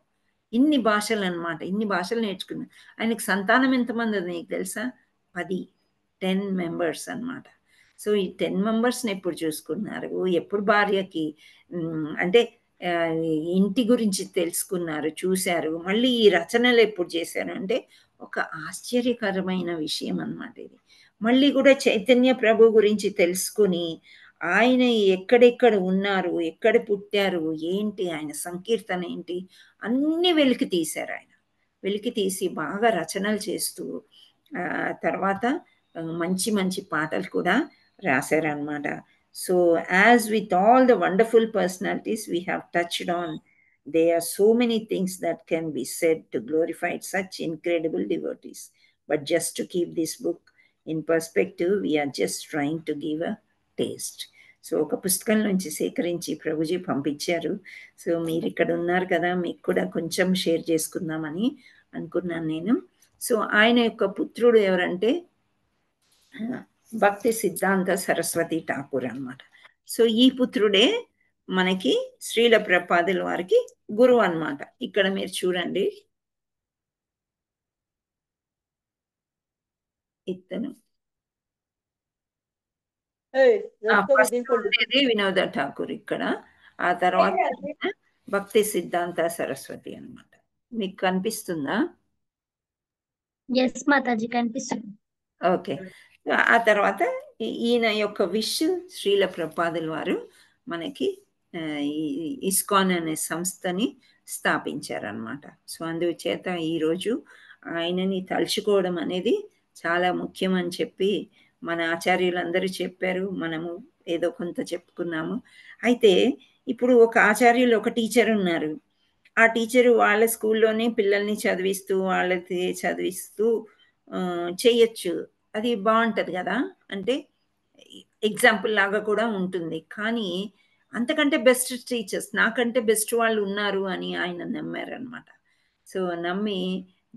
ఇన్ని భాషలు అనమాట. ఇన్ని భాషలు నేర్చుకున్నాను. ఆయనకి సంతానం ఎంతమంది అది నీకు తెలుసా? 10 మెంబర్స్ అనమాట. సో ఈ 10 మెంబర్స్ని ఎప్పుడు చూసుకున్నారు, ఎప్పుడు భార్యకి అంటే ఇంటి గురించి తెలుసుకున్నారు, చూశారు, మళ్ళీ ఈ రచనలు ఎప్పుడు చేశారు అంటే ఒక ఆశ్చర్యకరమైన విషయం అన్నమాట ఇది. మళ్ళీ కూడా చైతన్య ప్రభు గురించి తెలుసుకుని ఆయన ఎక్కడెక్కడ ఉన్నారు, ఎక్కడ పుట్టారు, ఏంటి, ఆయన సంకీర్తన ఏంటి, అన్నీ వెలికి తీశారు ఆయన. వెలికి తీసి బాగా రచనలు చేస్తూ తర్వాత మంచి మంచి పాటలు కూడా రాశారనమాట. So as with all the wonderful personalities we have touched on, there are so many things that can be said to glorify such incredible devotees. But just to keep this book in perspective, we are just trying to give a taste. So ఒక పుస్తకం నుంచి సేకరించి ప్రభుజీ పంపించారు. సో మీరు ఇక్కడ ఉన్నారు కదా, మీకు కూడా కొంచెం షేర్ చేసుకుందామని అనుకున్నాను నేను. సో ఆయన యొక్క పుత్రుడు ఎవరంటే భక్తి సిద్ధాంత సరస్వతి ఠాకూర్ అన్నమాట. సో ఈ పుత్రుడే మనకి శ్రీల ప్రభుపాదుల వారికి గురువు అన్నమాట. ఇక్కడ మీరు చూడండి, ఇతను వినోద ఠాకూర్ ఇక్కడ, ఆ తర్వాత భక్తి సిద్ధాంత సరస్వతి అన్నమాట. మీకు కనిపిస్తుందా? ఎస్ మాతాజీ కనిపిస్తుంది. ఓకే. ఆ తర్వాత ఈయన యొక్క విష్ శ్రీల ప్రభుపాదుల వారు మనకి ఇస్కాన్ అనే సంస్థని స్థాపించారనమాట. సో అందుచేత ఈరోజు ఆయనని తలుచుకోవడం అనేది చాలా ముఖ్యమని చెప్పి మన ఆచార్యులందరూ చెప్పారు, మనము ఏదో కొంత చెప్పుకున్నాము. అయితే ఇప్పుడు ఒక ఆచార్యులు, ఒక టీచర్ ఉన్నారు, ఆ టీచరు వాళ్ళ స్కూల్లోనే పిల్లల్ని చదివిస్తూ వాళ్ళకి చదివిస్తూ చేయొచ్చు, అది బాగుంటుంది కదా, అంటే ఎగ్జాంపుల్ లాగా కూడా ఉంటుంది. కానీ అంతకంటే బెస్ట్ టీచర్స్, నాకంటే బెస్ట్ వాళ్ళు ఉన్నారు అని ఆయన నమ్మారనమాట. సో నమ్మి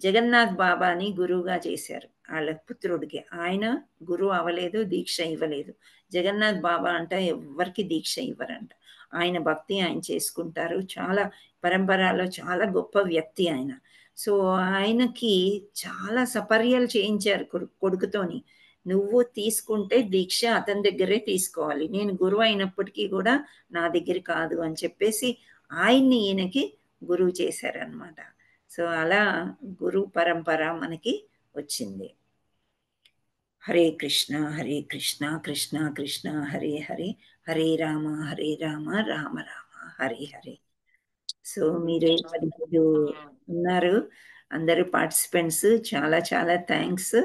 జగన్నాథ్ బాబాని గురువుగా చేశారు వాళ్ళ పుత్రుడికి. ఆయన గురువు అవ్వలేదు, దీక్ష ఇవ్వలేదు. జగన్నాథ్ బాబా అంట ఎవ్వరికి దీక్ష ఇవ్వరంట. ఆయన భక్తి ఆయన చేసుకుంటారు. చాలా పరంపరలో చాలా గొప్ప వ్యక్తి ఆయన. సో ఆయనకి చాలా సపర్యలు చేయించారు కొడుకుతోని. నువ్వు తీసుకుంటే దీక్ష అతని దగ్గరే తీసుకోవాలి, నేను గురువు అయినప్పటికీ కూడా నా దగ్గర కాదు అని చెప్పేసి ఆయన్ని ఈయనకి గురువు చేశారనమాట. సో అలా గురు పరంపర మనకి వచ్చింది. హరే కృష్ణ కృష్ణ కృష్ణ హరే హరే, హరే రామ రామ రామ హరే హరే. సో మీరు 15 ఉన్నారు అందరూ పార్టిసిపెంట్స్, చాలా చాలా థ్యాంక్స్.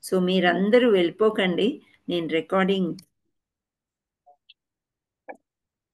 సో మీరందరూ వెళ్ళిపోకండి, నేను రికార్డింగ్